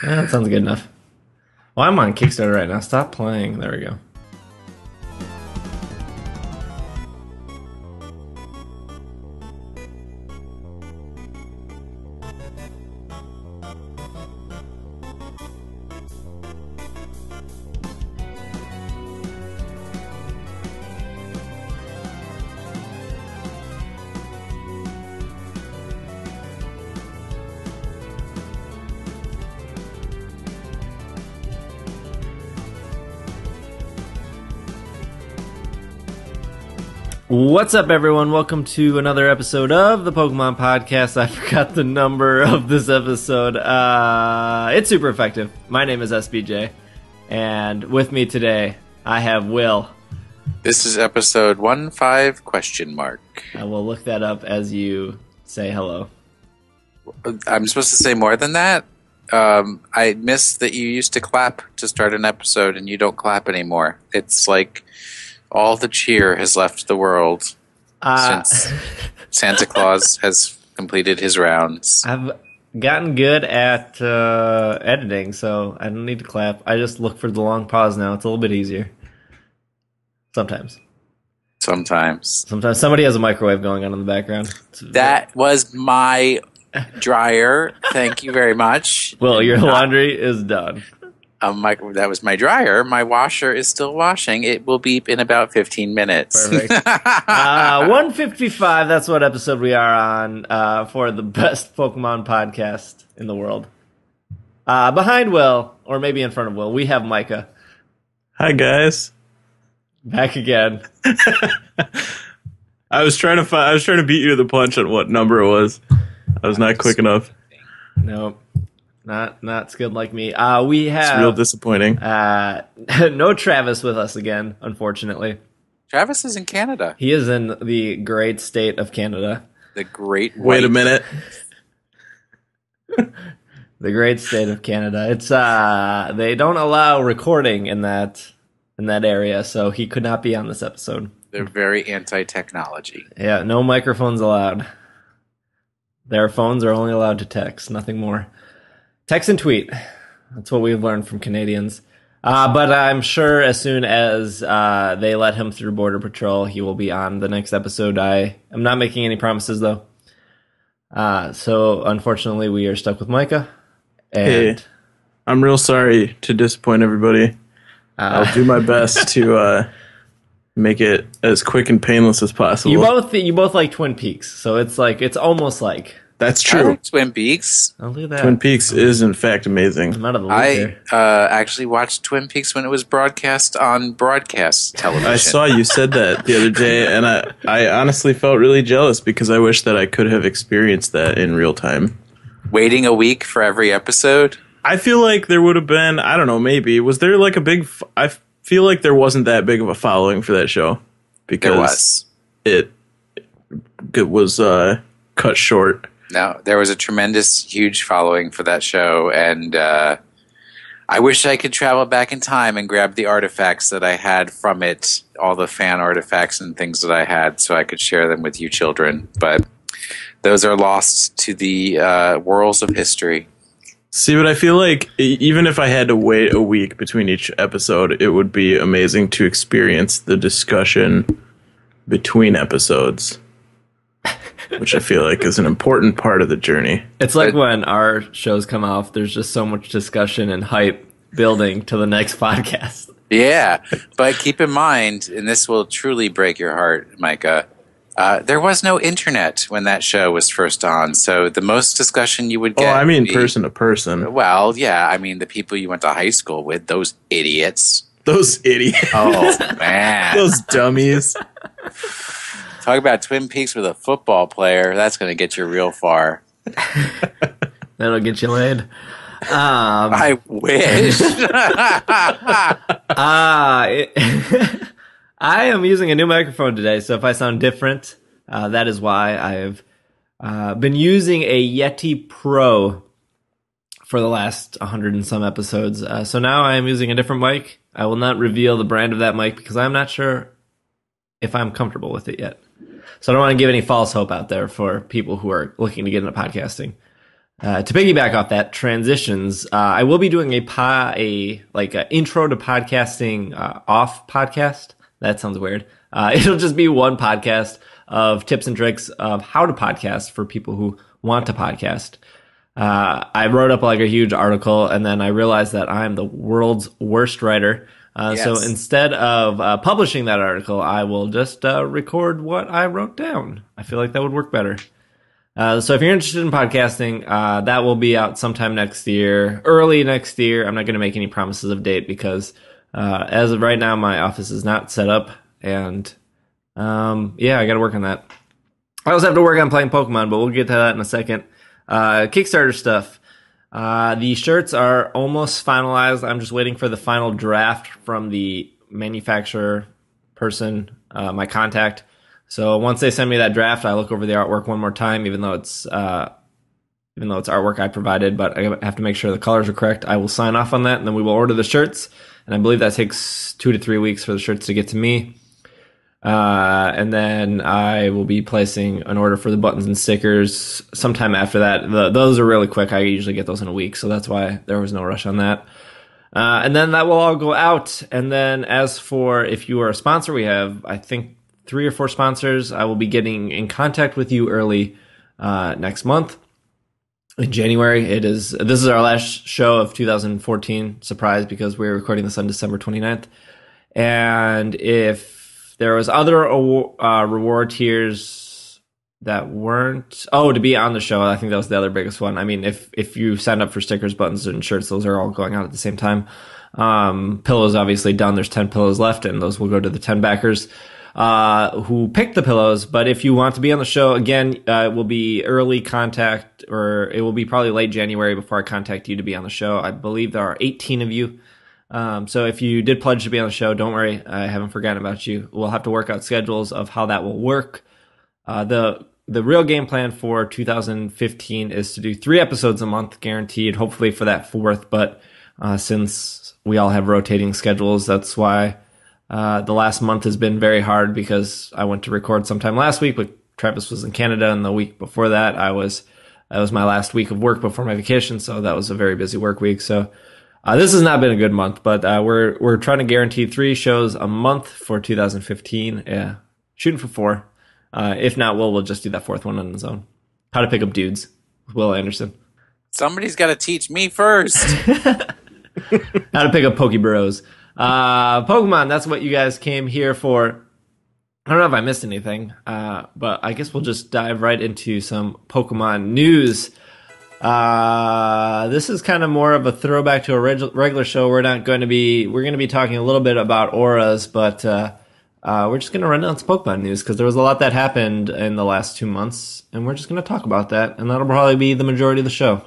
Yeah, that sounds good enough. Well, I'm on Kickstarter right now. Stop playing. There we go. What's up, everyone? Welcome to another episode of the Pokemon Podcast. I forgot the number of this episode. It's super effective. My name is SBJ, and with me today, I have Will. This is episode 15 question mark. I will look that up as you say hello. I'm supposed to say more than that? I missed that you used to clap to start an episode, and you don't clap anymore. It's like all the cheer has left the world since Santa Claus has completed his rounds. I've gotten good at editing, so I don't need to clap. I just look for the long pause now. It's a little bit easier. Sometimes somebody has a microwave going on in the background. That was my dryer. Thank you very much. Well, your laundry is done. That was my dryer. My washer is still washing. It will beep in about 15 minutes. Perfect. 155, that's what episode we are on for the best Pokemon podcast in the world. Behind Will, or maybe in front of Will, we have Micah. Hi, guys. Back again. I was trying to beat you to the punch on what number it was. I was not quick enough. Nope. Not skilled like me. We have... It's real disappointing. No Travis with us again, unfortunately. Travis is in Canada. He is in the great state of Canada. The great white. Wait a minute. The great state of Canada. It's they don't allow recording in that area, so he could not be on this episode. They're very anti-technology. Yeah, no microphones allowed. Their phones are only allowed to text, nothing more. Text and tweet. That's what we've learned from Canadians. But I'm sure as soon as they let him through Border Patrol, he will be on the next episode. I am not making any promises, though. So, unfortunately, we are stuck with Micah. And, Hey, I'm real sorry to disappoint everybody. I'll do my best to make it as quick and painless as possible. You both like Twin Peaks, so it's almost like... That's I true. like Twin Peaks. I'll do that. Twin Peaks is, in fact, amazing. I'm out of the loop I here. actually watched Twin Peaks when it was broadcast on broadcast television. I saw you said that the other day, and I honestly felt really jealous because I wish that I could have experienced that in real time. Waiting a week for every episode. I feel like there would have been, I don't know, maybe. Was there like a big... I feel like there wasn't that big of a following for that show. Because There was. it was cut short. No, there was a tremendous, huge following for that show, and I wish I could travel back in time and grab the artifacts that I had from it, all the fan artifacts and things that I had, so I could share them with you children. But those are lost to the whirls of history. See, but I feel like even if I had to wait a week between each episode, it would be amazing to experience the discussion between episodes. Which I feel like is an important part of the journey. It's like when our shows come off, there's just so much discussion and hype building to the next podcast. Yeah, but keep in mind, and this will truly break your heart, Micah, there was no internet when that show was first on, so the most discussion you would get... Oh, I mean person to person. Well, yeah, I mean the people you went to high school with, those idiots. Those idiots. Oh, man. Those dummies. Talk about Twin Peaks with a football player. That's going to get you real far. That'll get you laid. I wish. I am using a new microphone today, so if I sound different, that is why. I've been using a Yeti Pro for the last 100 and some episodes. So now I am using a different mic. I will not reveal the brand of that mic because I'm not sure if I'm comfortable with it yet. So I don't want to give any false hope out there for people who are looking to get into podcasting. To piggyback off that, transitions. I will be doing a intro to podcasting off podcast. That sounds weird. It'll just be one podcast of tips and tricks of how to podcast for people who want to podcast. I wrote up like a huge article, and then I realized that I'm the world's worst writer. So instead of publishing that article, I will just record what I wrote down. I feel like that would work better. So if you're interested in podcasting, that will be out sometime next year, early next year. I'm not going to make any promises of date because as of right now, my office is not set up. And I got to work on that. I also have to work on playing Pokemon, but we'll get to that in a second. Kickstarter stuff. The shirts are almost finalized. I'm just waiting for the final draft from the manufacturer person, my contact. So once they send me that draft, I look over the artwork one more time, even though it's artwork I provided, but I have to make sure the colors are correct. I will sign off on that, and then we will order the shirts. And I believe that takes 2 to 3 weeks for the shirts to get to me. And then I will be placing an order for the buttons and stickers sometime after that. Those are really quick. I usually get those in a week, so that's why there was no rush on that. And then that will all go out. And then as for if you are a sponsor, we have, I think, 3 or 4 sponsors. I will be getting in contact with you early next month. In January, this is our last show of 2014. Surprise, because we're recording this on December 29th. And if there was other reward tiers that weren't... Oh, to be on the show, I think that was the other biggest one. I mean, if you signed up for stickers, buttons, and shirts, those are all going out at the same time. Pillows, obviously, done. There's 10 pillows left, and those will go to the 10 backers who picked the pillows. But if you want to be on the show, again, it will be early contact, or it will be probably late January before I contact you to be on the show. I believe there are 18 of you. So if you did pledge to be on the show, don't worry, I haven't forgotten about you. We'll have to work out schedules of how that will work. The real game plan for 2015 is to do 3 episodes a month, guaranteed, hopefully for that 4th. But since we all have rotating schedules, that's why the last month has been very hard, because I went to record sometime last week, but Travis was in Canada, and the week before that, that was my last week of work before my vacation, so that was a very busy work week. So this has not been a good month, but we're trying to guarantee 3 shows a month for 2015. Yeah, shooting for 4. If not, we'll just do that 4th one on its own. How to Pick Up Dudes with Will Anderson. Somebody's got to teach me first. How to Pick Up Pokeburos. Pokemon, that's what you guys came here for. I don't know if I missed anything, but I guess we'll just dive right into some Pokemon news. This is kind of more of a throwback to a regular show. We're going to be talking a little bit about auras, but we're just going to run down some Pokemon news because there was a lot that happened in the last 2 months, and we're just going to talk about that, and that'll probably be the majority of the show.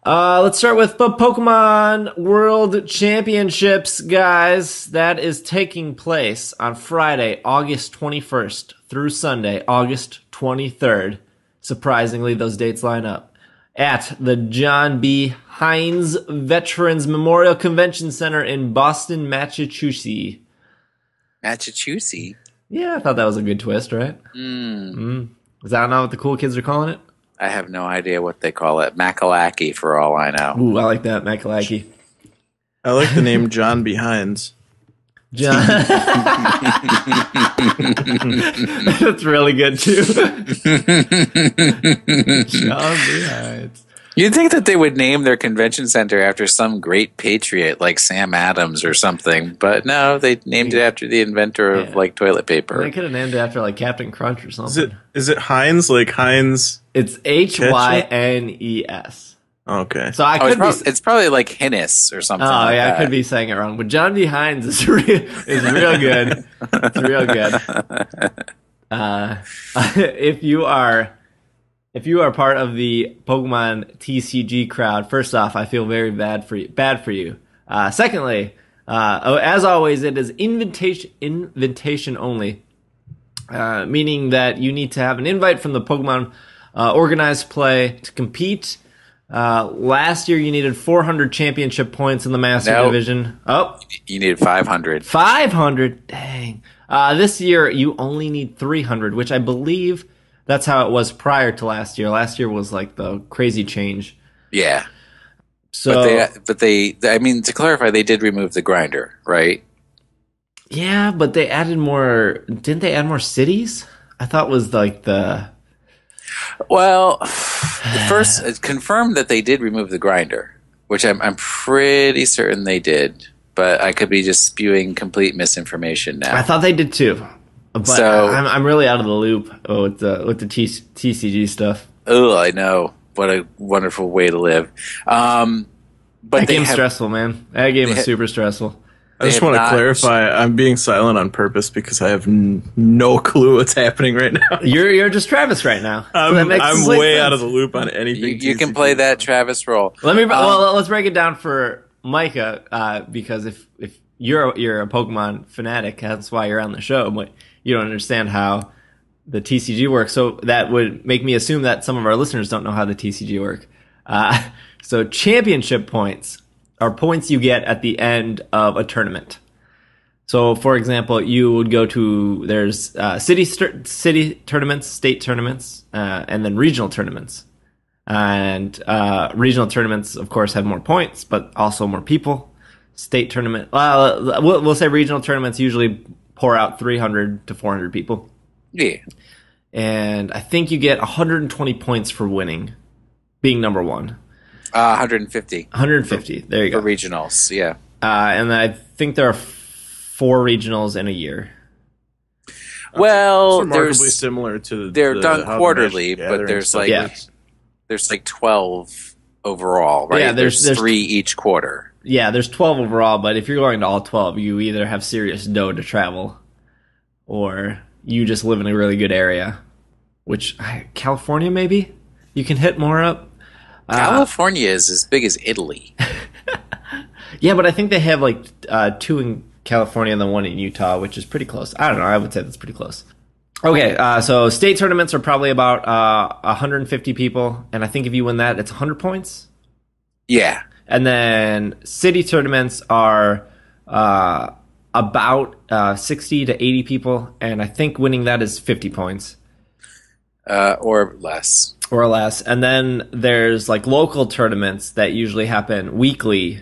Let's start with the Pokémon World Championships, guys. That is taking place on Friday, August 21st through Sunday, August 23rd. Surprisingly, those dates line up. At the John B. Heinz Veterans Memorial Convention Center in Boston, Massachusetts. Massachusetts? Yeah, I thought that was a good twist, right? Is that not what the cool kids are calling it? I have no idea what they call it. Makalaki, for all I know. Ooh, I like that, Makalaki. I like the name John Behinds. John. That's really good, too. John Behinds. You'd think that they would name their convention center after some great patriot like Sam Adams or something, but no, they named it after the inventor of like toilet paper. They could have named it after like Captain Crunch or something. Is it Heinz, like Heinz? It's Hynes. Okay. So it's probably like Hennis or something. Oh, like yeah, that. I could be saying it wrong. But John B. Heinz is real good. It's real good. If you are part of the Pokemon TCG crowd, first off, I feel very bad for you. Secondly, as always, it is invitation only, meaning that you need to have an invite from the Pokemon organized play to compete. Last year, you needed 400 championship points in the Master Division. Oh, you needed 500. 500? Dang. This year, you only need 300, which I believe that's how it was prior to last year. Last year was like the crazy change. Yeah. So, I mean, to clarify, they did remove the grinder, right? yeah, but they added more. Didn't they add more cities? I thought it was like the. Well, first, it's confirmed that they did remove the grinder, which I'm pretty certain they did, but I could be just spewing complete misinformation now. I thought they did too, but So- I'm really out of the loop with the TCG stuff. Oh, I know. What a wonderful way to live. But That they game's have, stressful, man. That game is ha- super stressful. I just have want to not- clarify. I'm being silent on purpose because I have no clue what's happening right now. You're just Travis right now. So that I'm makes complete way sense. out of the loop on anything. you can TCG. play that Travis role. Let's break it down for Micah, because if you're a Pokemon fanatic, that's why you're on the show, but you don't understand how the TCG works. So that would make me assume that some of our listeners don't know how the TCG work. So championship points are points you get at the end of a tournament. So, for example, you would go to there's city tournaments, state tournaments, and then regional tournaments. And regional tournaments, of course, have more points, but also more people. State tournament, we'll say regional tournaments usually pour out 300 to 400 people. Yeah. And I think you get 120 points for winning, being number one. 150 150. There you for go. regionals. Yeah. And I think there are 4 regionals in a year. Well, It's remarkably there's similar to they're done how the quarterly, Magic but Gathering there's stuff like Yeah. works. there's like 12 overall, right? Yeah, there's 3 each quarter. Yeah, there's 12 overall, but if you're going to all 12, you either have serious dough to travel, or you just live in a really good area, which California maybe you can hit more up. California is as big as Italy. Yeah, but I think they have like 2 in California and then 1 in Utah, which is pretty close. I don't know. I would say that's pretty close. Okay, so state tournaments are probably about 150 people, and I think if you win that, it's 100 points. Yeah. And then city tournaments are about 60 to 80 people, and I think winning that is 50 points. Or less. Or less. And then there's like local tournaments that usually happen weekly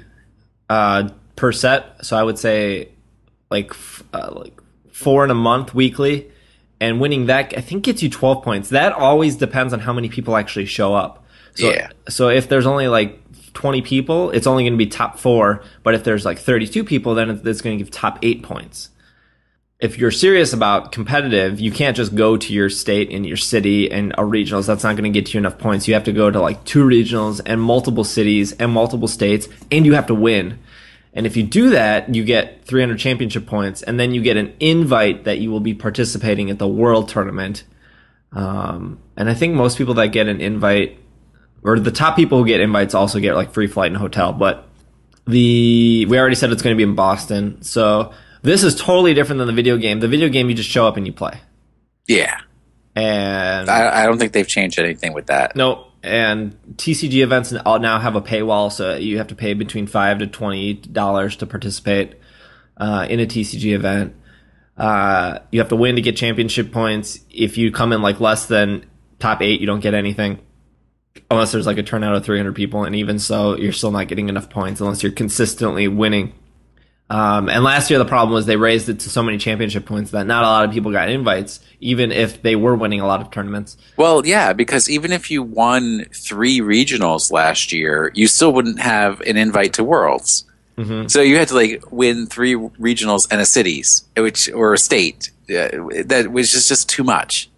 per set. So I would say like 4 in a month weekly. And winning that, I think, gets you 12 points. That always depends on how many people actually show up. So, Yeah. So if there's only like 20 people, it's only going to be top 4. But if there's like 32 people, then it's going to give top 8 points. If you're serious about competitive, you can't just go to your state and your city and a regionals. That's not going to get you enough points. You have to go to like 2 regionals and multiple cities and multiple states, and you have to win. And if you do that, you get 300 championship points, and then you get an invite that you will be participating at the World Tournament. And I think most people that get an invite, or the top people who get invites, also get like free flight and hotel. But we already said it's going to be in Boston, so this is totally different than the video game. The video game, you just show up and you play. Yeah. And I don't think they've changed anything with that. no, and TCG events now have a paywall, so you have to pay between $5 to $20 to participate in a TCG event. You have to win to get championship points. If you come in like less than top 8, you don't get anything, unless there's like a turnout of 300 people, and even so, you're still not getting enough points unless you're consistently winning. And last year the problem was they raised it to so many championship points that not a lot of people got invites, even if they were winning a lot of tournaments. Well, yeah, because even if you won 3 regionals last year, you still wouldn't have an invite to Worlds. Mm-hmm. So you had to like win 3 regionals and a cities, or a state. That was just too much.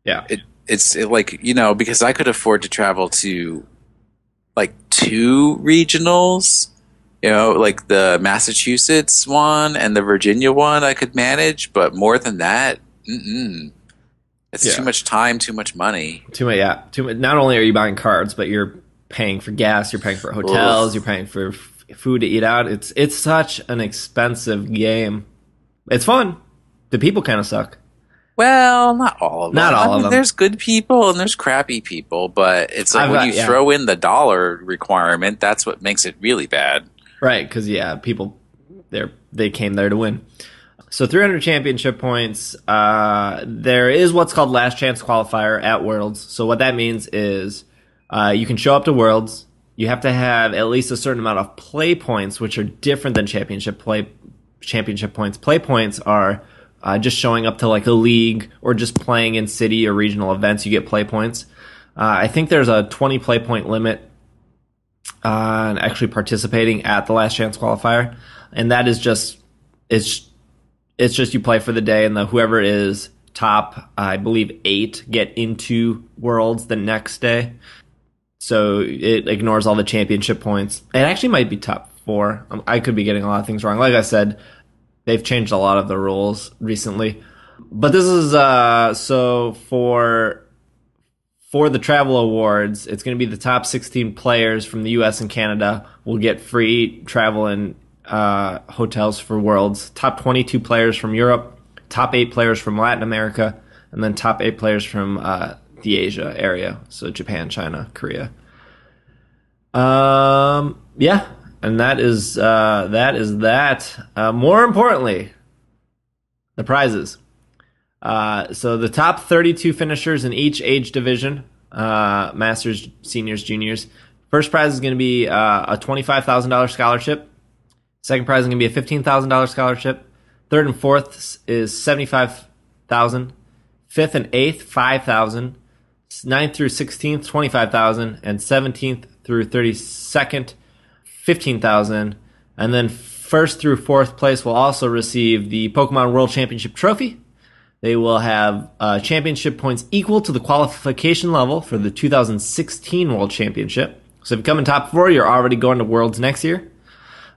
Yeah. It's like, you know, because I could afford to travel to like 2 regionals. You know, like the Massachusetts one and the Virginia one I could manage, but more than that, it's too much time, too much money. Too much. Not only are you buying cards, but you're paying for gas, you're paying for hotels, you're paying for food to eat out. It's such an expensive game. It's fun. The people kind of suck. Well, not all of them. Not all of them. There's good people and there's crappy people, but it's like when you throw in the dollar requirement, that's what makes it really bad. Right, because people they came there to win. So 300 championship points. There is what's called last chance qualifier at Worlds. So what that means is You can show up to Worlds. You have to have at least a certain amount of play points, which are different than championship points. Play points are just showing up to like a league or just playing in city or regional events. You get play points. I think there's a 20 play point limit on actually participating at the Last Chance qualifier, and that is just it's just you play for the day, and whoever is top, I believe 8 get into Worlds the next day. So it ignores all the championship points. It actually might be top 4. I could be getting a lot of things wrong. Like I said, they've changed a lot of the rules recently. But this is so for the travel awards, it's going to be the top 16 players from the US and Canada will get free travel and hotels for Worlds. Top 22 players from Europe, top 8 players from Latin America, and then top 8 players from the Asia area, so Japan, China, Korea. Yeah, and that is that. More importantly, the prizes. So the top 32 finishers in each age division, Masters, Seniors, Juniors. First prize is going to be a $25,000 scholarship. Second prize is going to be a $15,000 scholarship. Third and fourth is $75,000. Fifth and eighth, $5,000. 9th through 16th, $25,000, and 17th through 32nd, $15,000. And then first through fourth place will also receive the Pokemon World Championship trophy. They will have championship points equal to the qualification level for the 2016 World Championship. So if you come in top 4, you're already going to Worlds next year.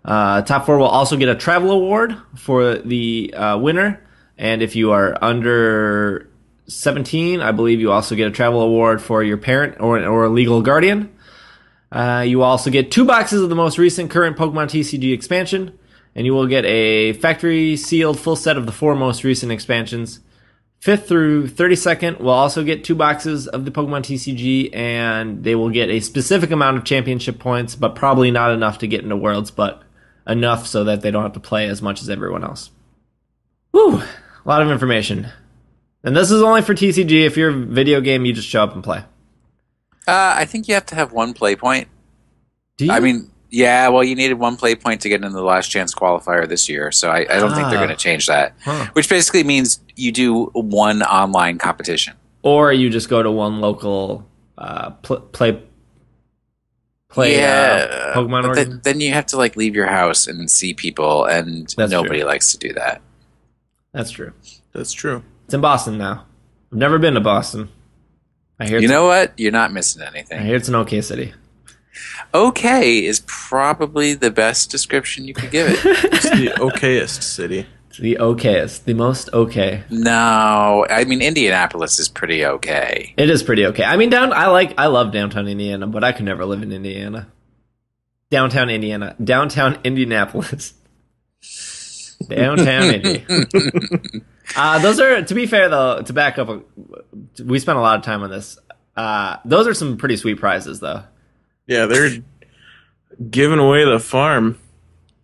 Top 4 will also get a travel award for the winner. And if you are under 17, I believe you also get a travel award for your parent or a legal guardian. You also get 2 boxes of the most recent current Pokemon TCG expansion, and you will get a factory sealed full set of the 4 most recent expansions. 5th through 32nd will also get 2 boxes of the Pokemon TCG, and they will get a specific amount of championship points, but probably not enough to get into Worlds, but enough so that they don't have to play as much as everyone else. Whew, a lot of information. And this is only for TCG. If you're a video game, you just show up and play. I think you have to have 1 play point. Do you? I mean, yeah, well, you needed 1 play point to get into the Last Chance qualifier this year, so I don't think they're going to change that. Huh. Which basically means you do 1 online competition. Or you just go to one local play Pokemon origin. Then you have to like leave your house and see people, and That's nobody true. likes to do that. That's true. That's true. It's in Boston now. I've never been to Boston. I hear You know what? You're not missing I anything. hear it's an okay city. Okay is probably the best description you could give it. It's the okayest city. It's the okayest. The most okay. No, I mean Indianapolis is pretty okay. It is pretty okay. I mean, I love downtown Indiana, but I could never live in Indiana. Downtown Indianapolis. Downtown Indy. Those are, to be fair though, to back up, we spent a lot of time on this. Those are some pretty sweet prizes though. Yeah, they're giving away the farm.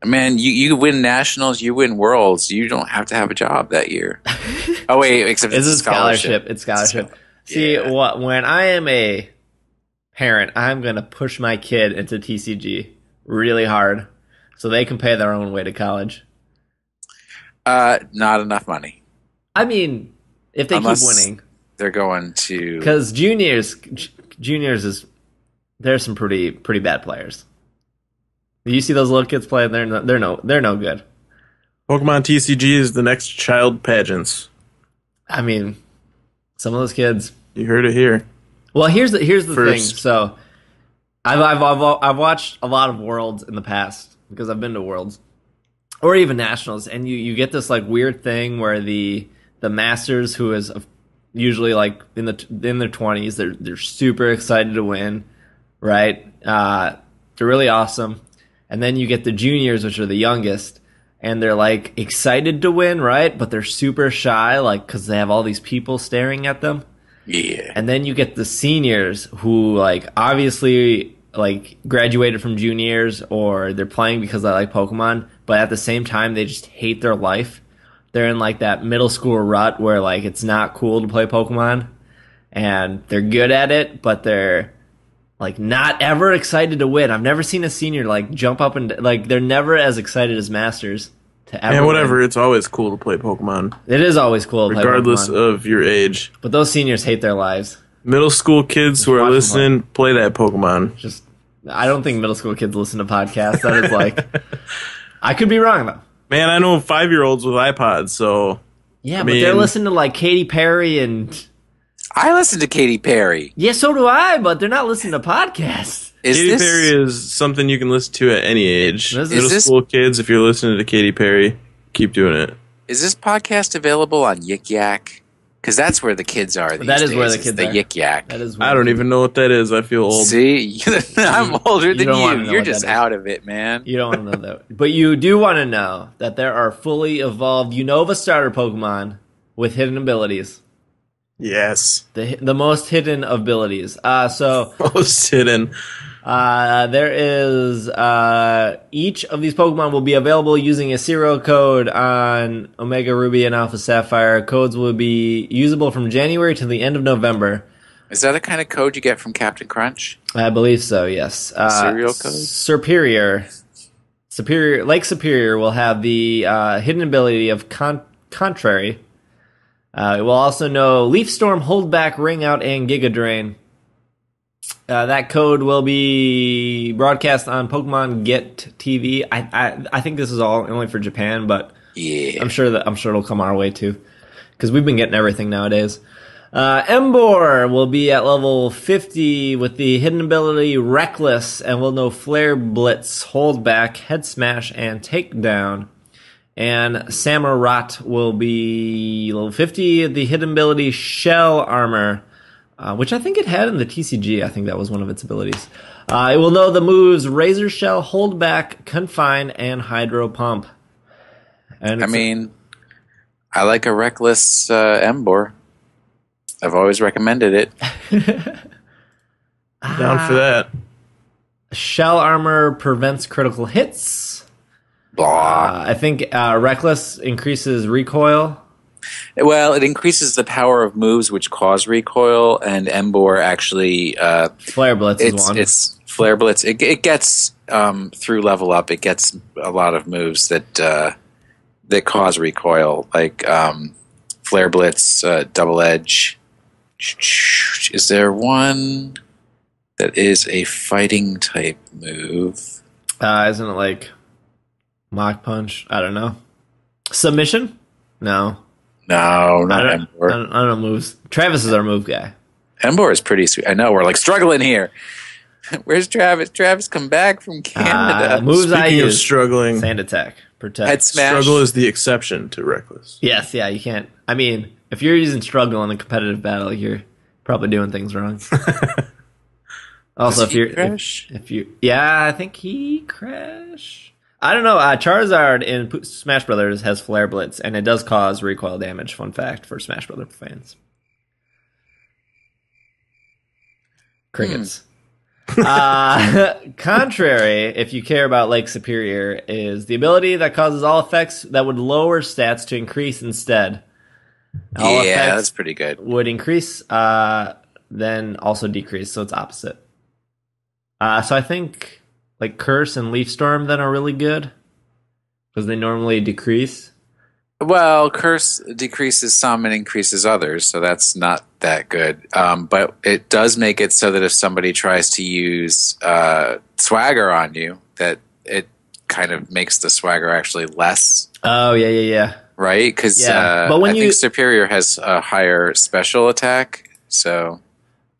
Man, you win nationals, you win worlds. You don't have to have a job that year. Oh wait, except it's a scholarship. It's scholarship. So, See, yeah. when I am a parent, I'm gonna push my kid into TCG really hard, so they can pay their own way to college. Not enough money. I mean, if they keep winning, they're going to, because juniors is, there's some pretty bad players. You see those little kids play, they're no good. Pokemon TCG is the next child pageants. I mean, some of those kids. You heard it here. Well, here's the thing. First. So, I've watched a lot of Worlds in the past because I've been to Worlds or even Nationals, and you get this like weird thing where the Masters, who is usually like in their 20s, they're super excited to win, right? They're really awesome. And then you get the juniors, which are the youngest, and they're like excited to win, right? But they're super shy, like, because they have all these people staring at them. yeah. And then you get the seniors who, like, obviously, like, graduated from juniors, or they're playing because they like Pokemon, but at the same time, they just hate their life. They're in, like, that middle school rut where, like, it's not cool to play Pokemon, and they're good at it, but they're like not ever excited to win. I've never seen a senior like jump up and like they're never as excited as masters to ever. And whatever, win. it's always cool to play Pokemon, It is always cool to play regardless Pokemon. of your age. But those seniors hate their lives. Middle school kids who are watch them listening, play that Pokemon. Just I don't think middle school kids listen to podcasts. That is like I could be wrong though. Man, I know 5-year-olds with iPods, so Yeah, I but they're mean- listening to like Katy Perry and I listen to Katy Perry. yeah, so do I. But they're not listening to podcasts. Is Katy this Perry is something you can listen to at any age. Is Middle this- school kids, if you're listening to Katy Perry, keep doing it. is this podcast available on Yik Yak? Because that's where the kids are. These That is days, where the is kids the are. Yik Yak. That is. I don't even know what that is. I feel old. See, I'm older than don't wanna you. know You're what just that is. out of it, man. You don't want to know that, but you do want to know that there are fully evolved Unova starter Pokemon with hidden abilities. Yes. The most hidden abilities. So Most hidden. there is each of these Pokemon will be available using a serial code on Omega Ruby and Alpha Sapphire. Codes will be usable from January to the end of November. Is that a kind of code you get from Captain Crunch? I believe so. Yes. Serial code? Superior, Lake Superior will have the hidden ability of Contrary. It will also know Leaf Storm, Hold Back, Ring Out, and Giga Drain. That code will be broadcast on Pokemon Get TV. I think this is all only for Japan, but Yeah. I'm sure it'll come our way too, because we've been getting everything nowadays. Embor will be at level 50 with the hidden ability Reckless, and will know Flare Blitz, Hold Back, Head Smash, and Takedown. And Samurott will be level 50, the hidden ability Shell Armor, which I think it had in the TCG. I think that was one of its abilities. It will know the moves Razor Shell, Hold Back, Confine, and Hydro Pump. And I mean, I like a reckless Embor. I've always recommended it. Down for that. Shell Armor prevents critical hits. Blah. I think Reckless increases recoil. Well, it increases the power of moves which cause recoil, and Embor actually Flare Blitz is one. it's Flare Blitz. It gets through level up. It gets a lot of moves that cause recoil, like Flare Blitz, Double Edge. Is there one that is a fighting type move? Isn't it like Mach Punch? I don't know. Submission? No. No, not I Embor. don't know moves. Travis is our move guy. Embor is pretty sweet. I know, we're like struggling here. Where's Travis? Travis come back from Canada. Moves I Speaking of use. struggling, Sand Attack. Protect. Head smash. struggle is the exception to reckless. Yes, yeah, you can't. I mean, if you're using struggle in a competitive battle, you're probably doing things wrong. Also, Does he crash? if you, yeah, I think he crashed. I don't know. Charizard in Smash Brothers has Flare Blitz, and it does cause recoil damage. Fun fact for Smash Brothers fans. Crickets. Contrary, if you care about Lake Superior, is the ability that causes all effects that would lower stats to increase instead. All Yeah, effects that's pretty good. would increase, then also decrease, so it's opposite. So I think like Curse and Leaf Storm then are really good because they normally decrease. Well, Curse decreases some and increases others, so that's not that good. But it does make it so that if somebody tries to use Swagger on you, that it kind of makes the Swagger actually less, Oh yeah. right? Because Yeah, but when I you- think Superior has a higher special attack, so...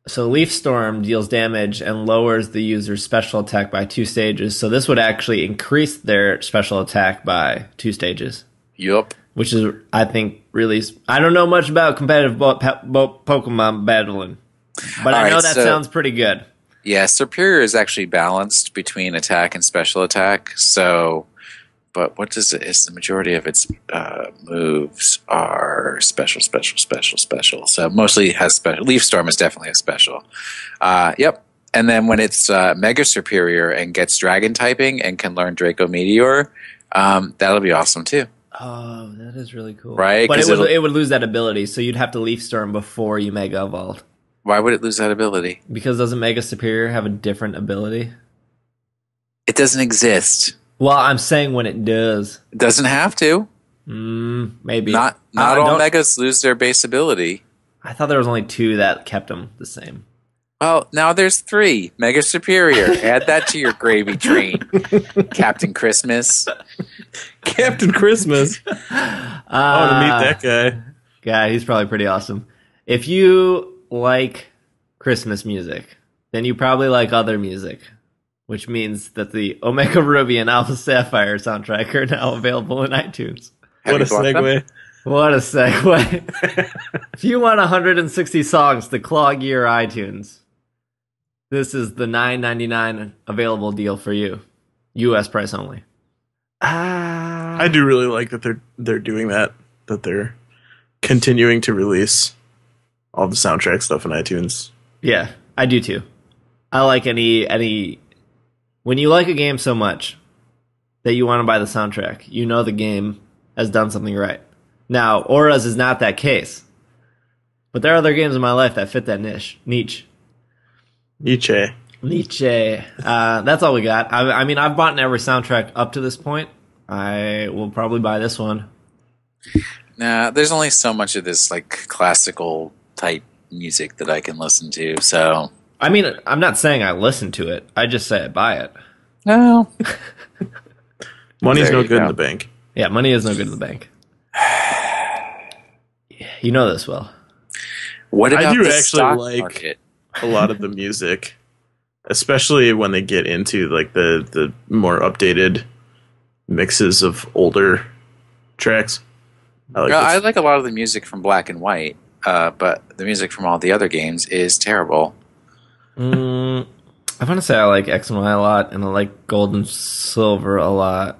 So Leaf Storm deals damage and lowers the user's special attack by 2 stages. So this would actually increase their special attack by 2 stages, Yup. which is, I think, really. I don't know much about competitive Pokemon battling, but I All know right, that so- sounds pretty good. Yeah, Superior is actually balanced between attack and special attack, so... But what does it? Is the majority of its moves are special. So mostly has special. Leaf Storm is definitely a special. Yep. And then when it's Mega Superior and gets Dragon typing and can learn Draco Meteor, that'll be awesome too. Oh, that is really cool. Right, But 'cause it would lose that ability, so you'd have to Leaf Storm before you Mega Evolved. Why would it lose that ability? Because doesn't Mega Superior have a different ability? It doesn't exist. Well, I'm saying when it does. It doesn't have to. Maybe. Not all Megas lose their base ability. I thought there was only 2 that kept them the same. Well, now there's 3. Mega Superior. Add that to your gravy train. Captain Christmas. Captain Christmas. I want to meet that guy. Yeah, he's probably pretty awesome. If you like Christmas music, then you probably like other music, which means that the Omega Ruby and Alpha Sapphire soundtrack are now available in iTunes. What a segue. What a segue. If you want 160 songs to clog your iTunes, this is the $9.99 available deal for you. US price only. I do really like that they're doing that they're continuing to release all the soundtrack stuff in iTunes. Yeah, I do too. I like any when you like a game so much that you want to buy the soundtrack, you know the game has done something right. Now, Auras is not that case. But there are other games in my life that fit that niche. Nietzsche. That's all we got. I mean, I've bought every soundtrack up to this point. I will probably buy this one. Nah, there's only so much of this like classical type music that I can listen to. So, I mean, I'm not saying I listen to it. I just say I buy it. No, money's no good in the bank. Yeah, money is no good in the bank. You know this well. What about I do the actually stock like market? a lot of the music, especially when they get into like the more updated mixes of older tracks. I like a lot of the music from Black and White, but the music from all the other games is terrible. I want to say I like X and Y a lot, and I like Gold and Silver a lot.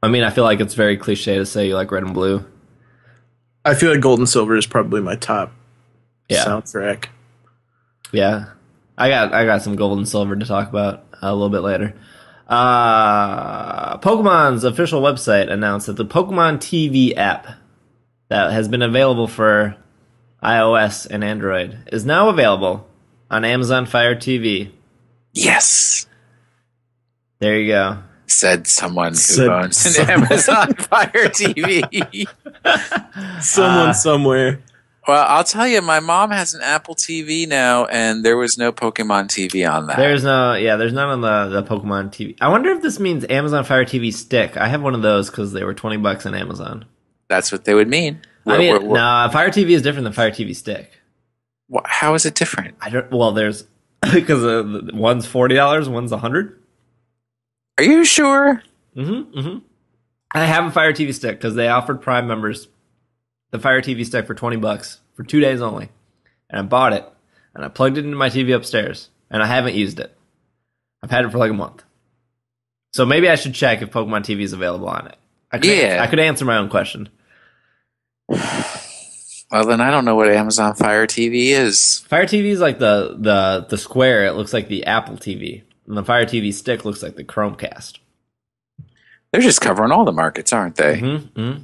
I mean, I feel like it's very cliche to say you like Red and Blue. I feel like Gold and Silver is probably my top soundtrack. Yeah, I got some Gold and Silver to talk about a little bit later. Pokemon's official website announced that the Pokemon TV app that has been available for iOS and Android is now available on Amazon Fire TV. Yes. There you go. Said someone who owns an Amazon Fire TV. Someone somewhere. Well, I'll tell you, my mom has an Apple TV now, and there was no Pokemon TV on that. There's none on the Pokemon TV. I wonder if this means Amazon Fire TV Stick. I have one of those because they were $20 on Amazon. That's what they would mean. No, Fire TV is different than Fire TV Stick. How is it different? There's because one's $40, one's $100. Are you sure? Mm-hmm. I have a Fire TV Stick because they offered Prime members the Fire TV Stick for $20 for 2 days only. And I bought it, and I plugged it into my TV upstairs, and I haven't used it. I've had it for like a month. So maybe I should check if Pokemon TV is available on it. I could answer my own question. Well, then I don't know what Amazon Fire TV is. Fire TV is like the square. It looks like the Apple TV. And the Fire TV Stick looks like the Chromecast. They're just covering all the markets, aren't they? Mm-hmm.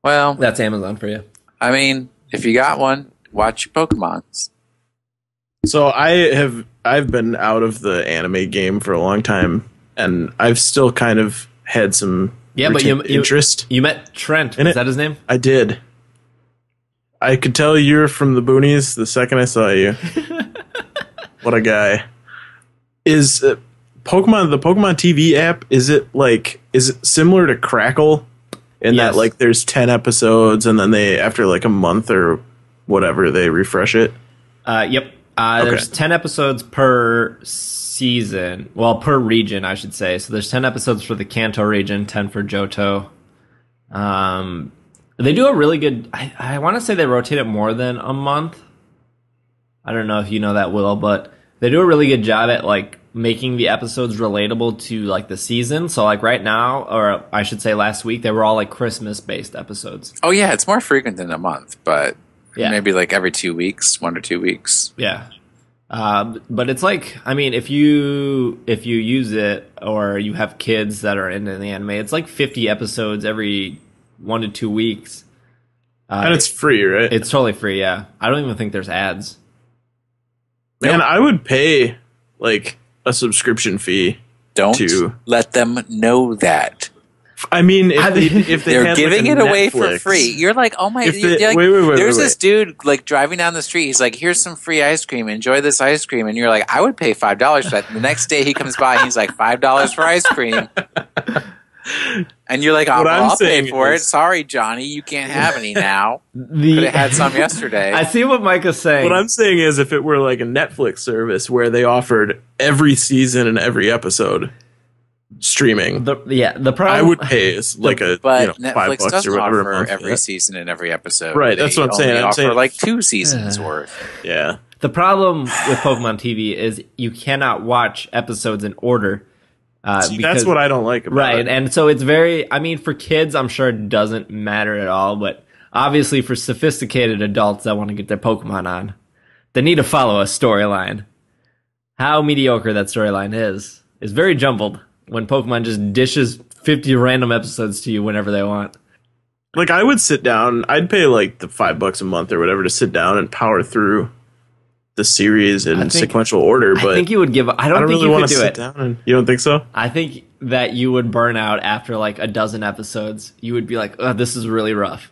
Well, that's Amazon for you. I mean, if you got one, watch your Pokemons. So I've been out of the anime game for a long time, and I've still kind of had some interest. You met Trent. Is that his name? I did. I could tell you're from the boonies the second I saw you. What a guy. Is the Pokemon TV app, is it similar to Crackle in that like there's 10 episodes and then they after like a month or whatever they refresh it? Yep. There's 10 episodes per season. Well, per region, I should say. So there's 10 episodes for the Kanto region, 10 for Johto. They do a really good... I want to say they rotate it more than a month. I don't know if you know that, Will, but they do a really good job at like making the episodes relatable to like the season. So like right now, or I should say last week, they were all like Christmas-based episodes. Oh yeah, it's more frequent than a month, but maybe like every 2 weeks, 1 to 2 weeks. Yeah. But it's like, I mean, if you use it or you have kids that are into the anime, it's like 50 episodes every 1 to 2 weeks. And it's free, right? It's totally free, yeah. I don't even think there's ads. Man, I would pay like a subscription fee. Don't to let them know that. I mean, if they're had, giving like, it away Netflix, for free, you're like, oh my! Wait, there's this dude like driving down the street. He's like, "Here's some free ice cream. Enjoy this ice cream." And you're like, "I would pay $5 for that." And the next day he comes by, and he's like, $5 for ice cream. And you're like, I'll pay for it. Sorry, Johnny, you can't have any now. Could have had some yesterday. I see what Micah's saying. What I'm saying is, if it were like a Netflix service where they offered every season and every episode streaming, the problem I would pay like but $5 Netflix doesn't or whatever offer a month. every season and every episode. Right, that's what I'm saying. They I'm offer saying like 2 seasons worth. Yeah. The problem with Pokemon TV is you cannot watch episodes in order. That's what I don't like about it. And so it's very, I mean, for kids, I'm sure it doesn't matter at all, but obviously for sophisticated adults that want to get their Pokemon on, they need to follow a storyline. How mediocre that storyline is very jumbled when Pokemon just dishes 50 random episodes to you whenever they want. Like, I would sit down, I'd pay like the $5 a month or whatever to sit down and power through the series in sequential order, but I think you would give. I don't think really you want could to do sit it. down and, you don't think so? I think that you would burn out after like a dozen episodes. You would be like, "Oh, this is really rough."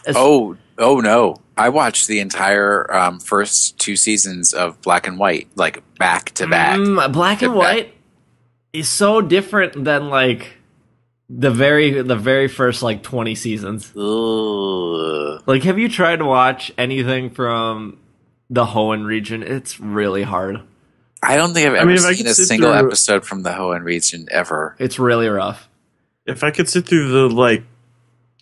Oh no! I watched the entire first 2 seasons of Black and White, like back to back. Black and White is so different than like the very first like 20 seasons. Ugh. Like, have you tried to watch anything from the Hoenn region? It's really hard. I don't think I've ever seen a single episode from the Hoenn region ever. It's really rough. If I could sit through the like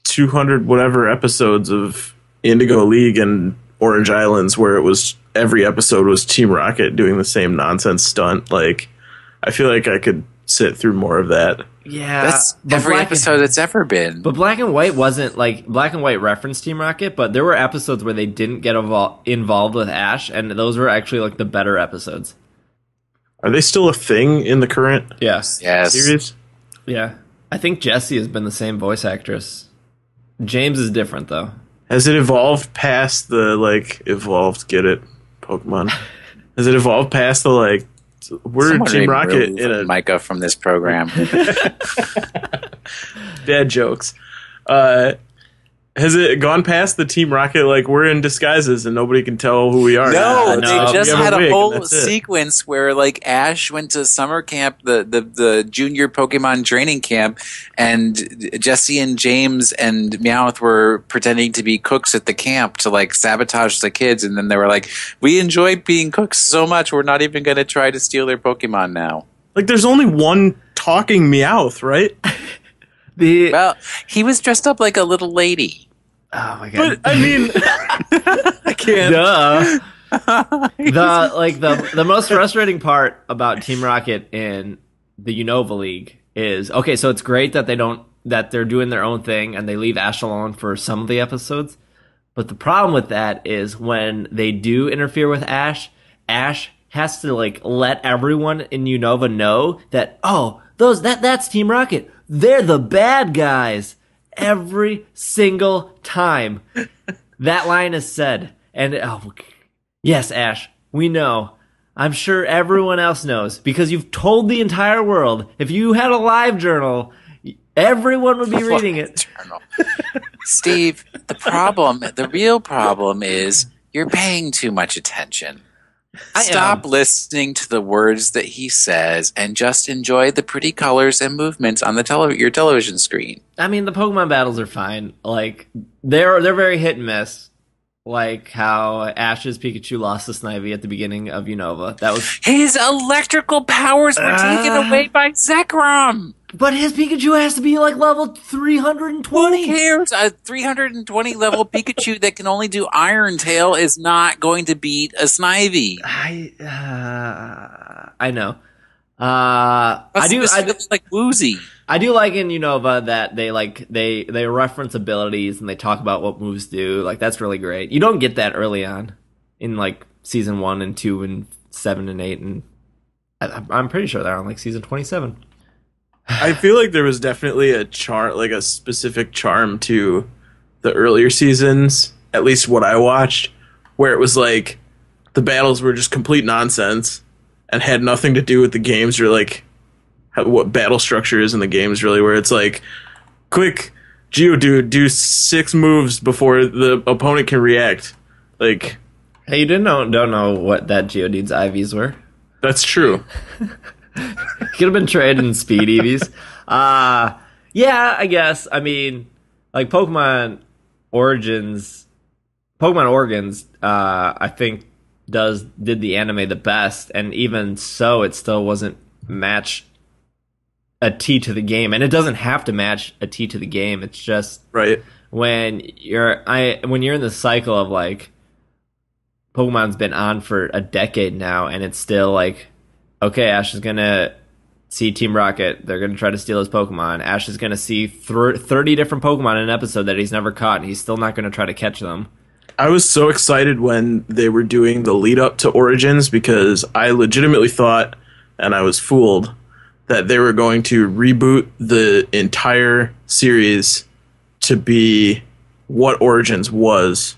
200 whatever episodes of Indigo League and Orange Islands where it was every episode was Team Rocket doing the same nonsense stunt, like I feel like I could sit through more of that. Yeah, that's every episode that's ever been. But Black and White wasn't like Black and White referenced Team Rocket, but there were episodes where they didn't get involved with Ash, and those were actually like the better episodes. Are they still a thing in the current yes series? Yeah, I think Jessie has been the same voice actress. James is different though. Has it evolved past the like evolved? Get it, Pokemon? Has it evolved past the like? We're Team Rocket in a Micah from this program. Bad jokes. Has it gone past the Team Rocket? Like we're in disguises and nobody can tell who we are. No, they just had a whole sequence where like Ash went to summer camp, the junior Pokemon training camp, and Jessie and James and Meowth were pretending to be cooks at the camp to like sabotage the kids, and then they were like, "We enjoy being cooks so much, we're not even going to try to steal their Pokemon now." Like there's only one talking Meowth, right? Well, he was dressed up like a little lady. Oh my god! But I mean, I can't. The most frustrating part about Team Rocket in the Unova League is okay. So it's great that they're doing their own thing and they leave Ash alone for some of the episodes. But the problem with that is when they do interfere with Ash, Ash has to like let everyone in Unova know that that's Team Rocket. They're the bad guys every single time that line is said. And yes, Ash, we know. I'm sure everyone else knows because you've told the entire world. If you had a live journal, everyone would be reading it. Steve, the real problem is you're paying too much attention. Stop listening to the words that he says and just enjoy the pretty colors and movements on the your television screen. I mean, the Pokemon battles are fine. Like they're very hit and miss. Like how Ash's Pikachu lost to Snivy at the beginning of Unova. That was his electrical powers were taken away by Zekrom. But his Pikachu has to be like level 320. Who cares? A 320 level Pikachu that can only do Iron Tail is not going to beat a Snivy. I know. It's like Woozy. I do like in Unova that they reference abilities and they talk about what moves do. Like that's really great. You don't get that early on in like season 1 and 2 and 7 and 8, and I'm pretty sure they're on like season 27. I feel like there was definitely a specific charm to the earlier seasons, at least what I watched, where it was like the battles were just complete nonsense and had nothing to do with the games or like what battle structure is in the games really, where it's like, quick, Geodude, do 6 moves before the opponent can react. Like, Hey, you don't know what that Geodude's IVs were. that's true. Could have been traded in speed EVs. Yeah, I guess. I mean, like Pokemon Origins, I think did the anime the best, and even so, it still wasn't match a T to the game, and it doesn't have to match a T to the game. It's just Right. when you're in the cycle of like Pokemon's been on for a decade now, and it's still like, okay, Ash is gonna see Team Rocket. They're gonna try to steal his Pokemon. Ash is gonna see 30 different Pokemon in an episode that he's never caught, and he's still not gonna try to catch them. I was so excited when they were doing the lead up to Origins because I legitimately thought, and I was fooled, that they were going to reboot the entire series to be what Origins was.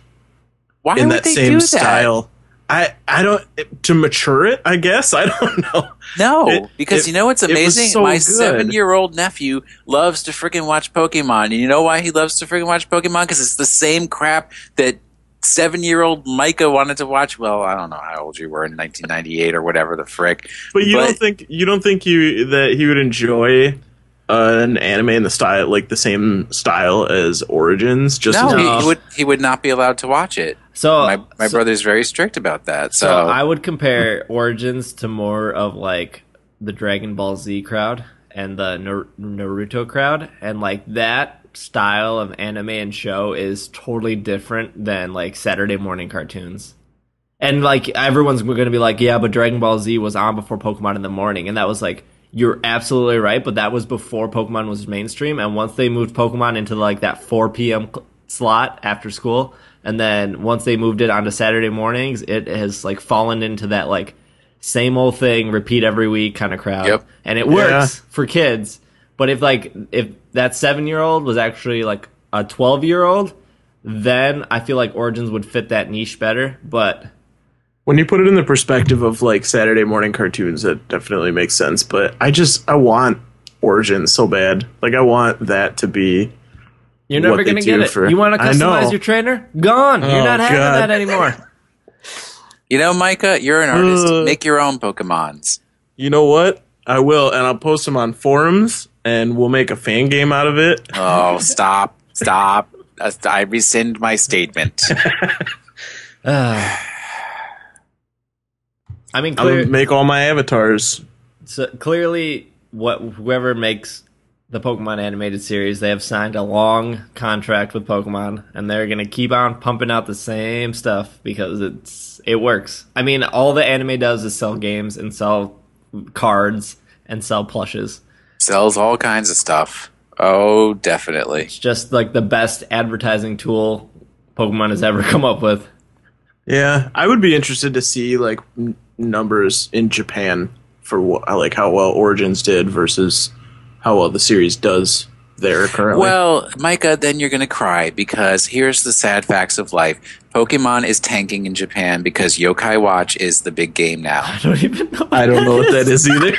Why in would that they same do that? style. I don't, to mature it, I guess. I don't know. No, because you know what's it was amazing? so My good. 7-year-old nephew loves to freaking watch Pokemon. And you know why he loves to freaking watch Pokemon? Because it's the same crap that 7-year-old Micah wanted to watch. Well, I don't know how old you were in 1998 or whatever the frick. But you don't think that he would enjoy an anime in the style, like the same style as Origins? Just No, No. he would not be allowed to watch it. So My brother's very strict about that. So, So I would compare Origins to more of like the Dragon Ball Z crowd and the Naruto crowd, and like that style of anime and show is totally different than like Saturday morning cartoons. And like everyone's going to be like, yeah, but Dragon Ball Z was on before Pokemon in the morning, and that was like, you're absolutely right, but that was before Pokemon was mainstream. And once they moved Pokemon into like that 4 p.m. slot after school, and then once they moved it onto Saturday mornings, it has like fallen into that like same old thing, repeat every week kind of crowd. Yep. And it works for kids. But if that 7-year-old was actually like a 12-year-old, then I feel like Origins would fit that niche better. But when you put it in the perspective of like Saturday morning cartoons, that definitely makes sense. But I want Origins so bad. Like I want that to be. you're never going to get it. You want to I know. customize your trainer? Gone. You're not having God. that anymore. you know, Micah, you're an artist. Make your own Pokemons. You know what? I will, and I'll post them on forums, and we'll make a fan game out of it. Oh, stop. I rescind my statement. I mean, I'll make all my avatars. so clearly, whoever makes the Pokemon animated series, they have signed a long contract with Pokemon, and they're gonna keep on pumping out the same stuff because it works. I mean, all the anime does is sell games and sell cards and sell plushes. Sells all kinds of stuff. Oh, definitely. It's just like the best advertising tool Pokemon has ever come up with. Yeah, I would be interested to see like numbers in Japan for like how well Origins did versus how well the series does there currently. Well, Micah, then you're going to cry because here's the sad facts of life. Pokemon is tanking in Japan because Yokai Watch is the big game now. I don't even know. I don't know what that is either.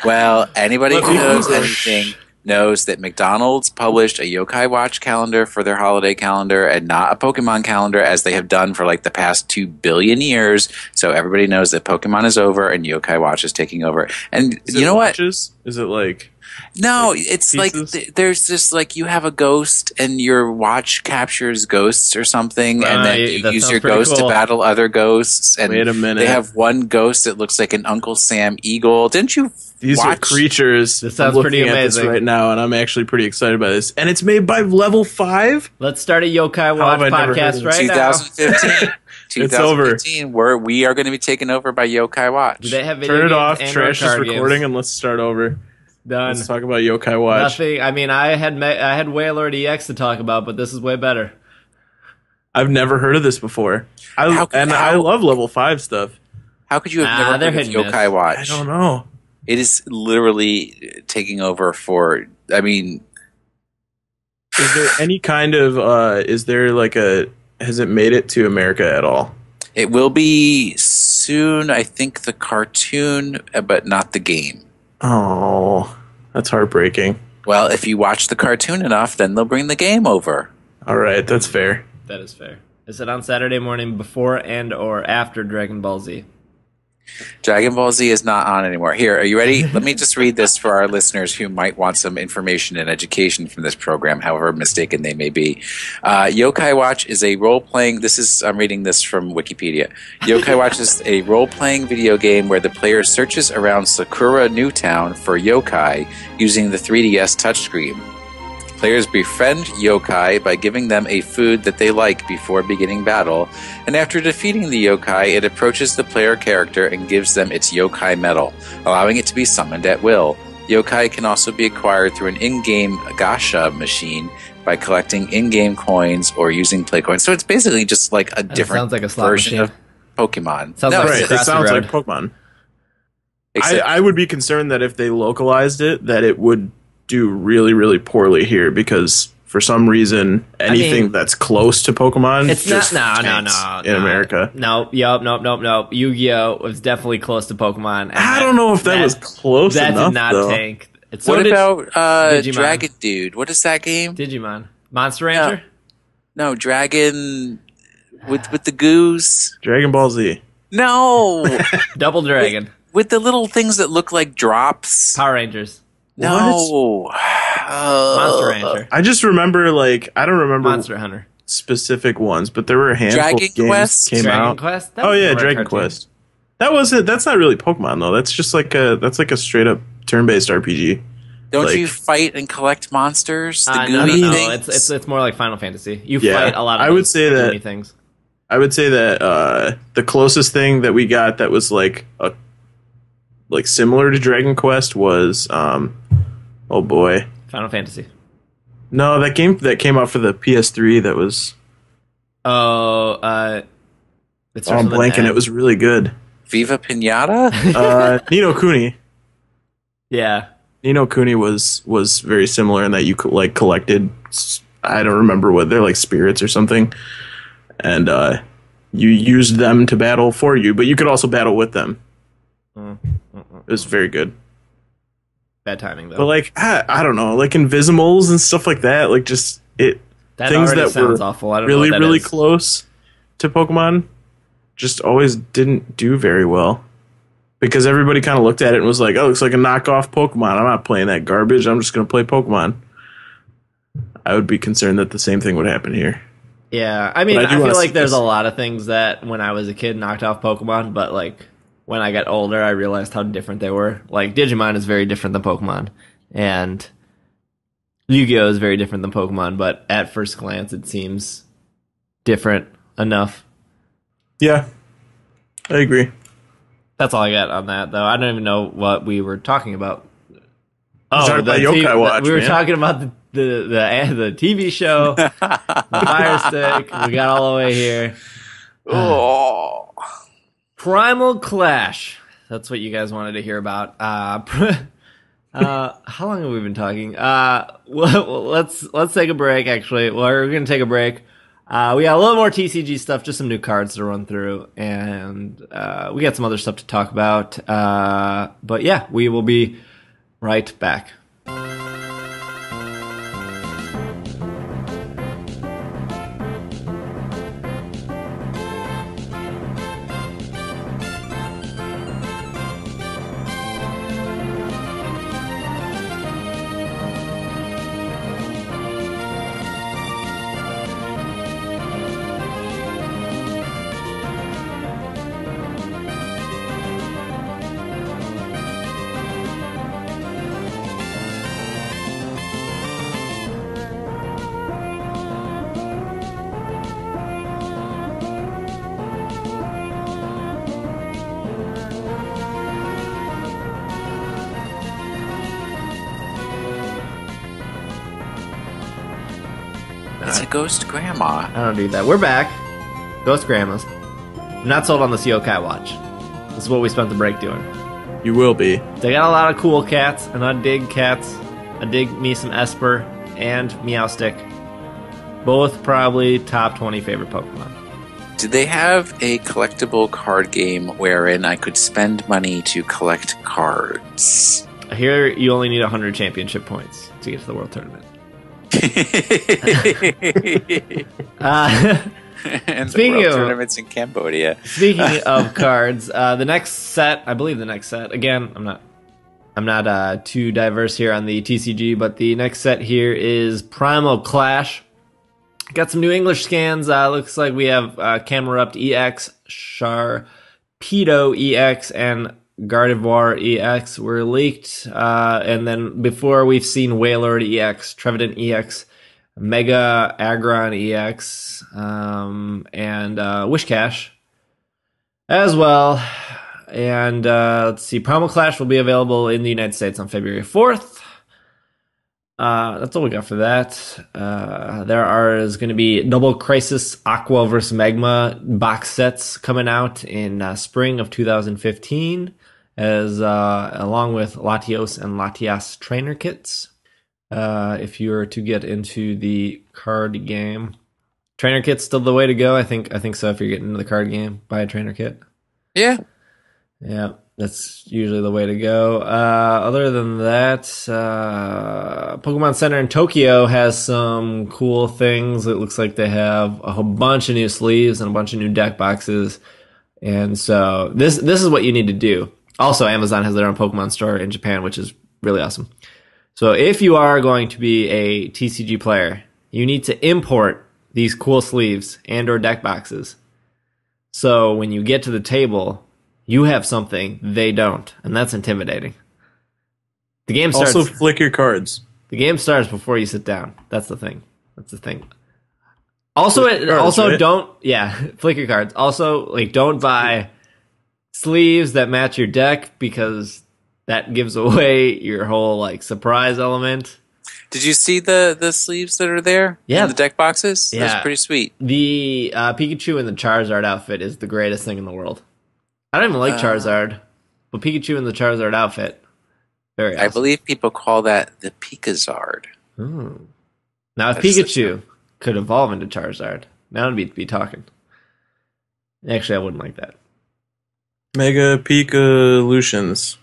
Well, anybody Let who me knows Google. anything knows that McDonald's published a Yokai Watch calendar for their holiday calendar and not a Pokemon calendar as they have done for like the past 2 billion years. So everybody knows that Pokemon is over and Yokai Watch is taking over. And Is you it know what? watches? Is it like No, like it's pieces? like there's just like you have a ghost and your watch captures ghosts or something, and then you that use sounds your pretty ghost cool. to battle other ghosts. And Wait a minute. they have one ghost that looks like an Uncle Sam eagle. Didn't you these watch? are creatures? This sounds I'm pretty looking at this amazing. right now, and I'm actually pretty excited by this. And it's made by Level 5. Let's start a Yokai have Watch I never heard podcast of right now. 2015. It's over. 2015, we are going to be taken over by Yokai Watch. Do they have video Turn it games off. and Trash or is card recording, games? and let's start over. Done. Let's talk about Yokai Watch. Nothing. I mean, I had Whalord EX to talk about, but this is way better. I've never heard of this before. I love Level 5 stuff. How could you have never they're heard of hit and miss. Yokai Watch? I don't know. It is literally taking over for. I mean, Is there any kind of? Is there like a? Has it made it to America at all? It will be soon, I think, the cartoon, but not the game. Oh, that's heartbreaking. Well, if you watch the cartoon enough, then they'll bring the game over. All right, that's fair. That is fair. Is it on Saturday morning before and or after Dragon Ball Z? Dragon Ball Z is not on anymore. Here, are you ready? Let me just read this for our listeners who might want some information and education from this program, however mistaken they may be. Yokai Watch is a role-playing... I'm reading this from Wikipedia. Yokai Watch is a role-playing video game where the player searches around Sakura Newtown for yokai using the 3DS touchscreen. Players befriend yokai by giving them a food that they like before beginning battle, and after defeating the yokai, it approaches the player character and gives them its yokai medal, allowing it to be summoned at will. Yokai can also be acquired through an in-game gacha machine by collecting in-game coins or using play coins. So it's basically just like a different sounds like a slot version machine. of Pokemon. Sounds like Right, it Crossy sounds Road. like Pokemon. Except- I would be concerned that if they localized it, that it would do really, really poorly here, because for some reason, anything that's close to Pokemon It's just not. No. tanks in America. No. Nope. Yu-Gi-Oh was definitely close to Pokemon. And I don't know if that was close that enough, did not though. tank. what about Digimon. Dragon Dude? What is that game? Digimon? Monster Ranger? No, Dragon with the goose. Dragon Ball Z. No, Double Dragon? with the little things that look like drops. Power Rangers? No, Monster Ranger? I just remember, I don't remember Monster Hunter? specific ones, but there were a handful Dragon of games Quest? came Dragon out. Quest? That Oh was yeah, more Dragon cartoon. Quest. That was it. That's not really Pokemon though. That's just like a straight up turn-based RPG. Don't like- you fight and collect monsters? The No. gooey things? It's more like Final Fantasy. You Yeah, fight a lot of I would those say that- gooey things. I would say that the closest thing that we got that was like similar to Dragon Quest was oh boy. Final Fantasy. No, that game that came out for the PS3 that was It starts I'm with an blanking. N. It was really good. Viva Pinata? Nino Kuni. Yeah. Nino Kuni was very similar in that you could collected. I don't remember what they're like spirits or something, and you used them to battle for you, but you could also battle with them. It was very good. Bad timing though. But I don't know, like Invisimals and stuff like that, that things already that sounds were awful. I don't really know what that really is. close to Pokemon just always didn't do very well. Because everybody kind of looked at it and was like, oh, it looks like a knockoff Pokemon. I'm not playing that garbage. I'm just going to play Pokemon. I would be concerned that the same thing would happen here. Yeah, I mean, But I I do feel wanna like see there's this. a lot of things that when I was a kid knocked off Pokemon, but when I got older, I realized how different they were. Like Digimon is very different than Pokemon, and Yu-Gi-Oh is very different than Pokemon. But at first glance, it seems different enough. Yeah, I agree. That's all I got on that, though. I don't even know what we were talking about. talking about Yokai Watch, we were man. talking about the TV show, the Fire Stick. We got all the way here. Oh. Primal Clash. That's what you guys wanted to hear about. How long have we been talking? Well, let's take a break. Actually, we're gonna take a break. We got a little more TCG stuff, just some new cards to run through, and we got some other stuff to talk about. But yeah, we will be right back. It's a ghost grandma. I don't do that. We're back. Ghost Grandmas. I'm not sold on this Yokai Watch. This is what we spent the break doing. You will be. They got a lot of cool cats, and I dig cats. I dig me some Esper and Meowstick. Both probably top 20 favorite Pokemon. Do they have a collectible card game wherein I could spend money to collect cards? Here, you only need 100 championship points to get to the World Tournament. And Speaking the World of- Tournaments in Cambodia. Speaking of cards, the next set, again, I'm not too diverse here on the TCG, but the next set here is Primal Clash. Got some new English scans. Looks like we have Camerupt EX, Sharpedo EX, and Gardevoir EX were leaked. And then before we've seen Wailord EX, Trevenant EX, Mega Aggron EX, and Wishcash as well. And let's see, Primal Clash will be available in the United States on February 4th. That's all we got for that. There is going to be Double Crisis Aqua vs. Magma box sets coming out in spring of 2015, along with Latios and Latias trainer kits. If you were to get into the card game, trainer kit's still the way to go. I think so. If you're getting into the card game, buy a trainer kit. Yeah. Yeah, that's usually the way to go. Other than that, Pokemon Center in Tokyo has some cool things. It looks like they have a whole bunch of new sleeves and a bunch of new deck boxes. And so this is what you need to do. Also, Amazon has their own Pokemon store in Japan, which is really awesome. So if you are going to be a TCG player, you need to import these cool sleeves and or deck boxes. So when you get to the table, you have something they don't, and that's intimidating. The game starts. Also, flick your cards. The game starts before you sit down. That's the thing. Also, right? don't flick your cards. Also, don't buy sleeves that match your deck because that gives away your whole surprise element. Did you see the sleeves that are there? Yeah. In the deck boxes? Yeah. That's pretty sweet. The Pikachu and the Charizard outfit is the greatest thing in the world. I don't even like Charizard, but Pikachu in the Charizard outfit, very awesome. I believe people call that the Pikazard. Ooh. Now, if That's Pikachu could evolve into Charizard, now would be talking. Actually, I wouldn't like that. Mega Pikalutions.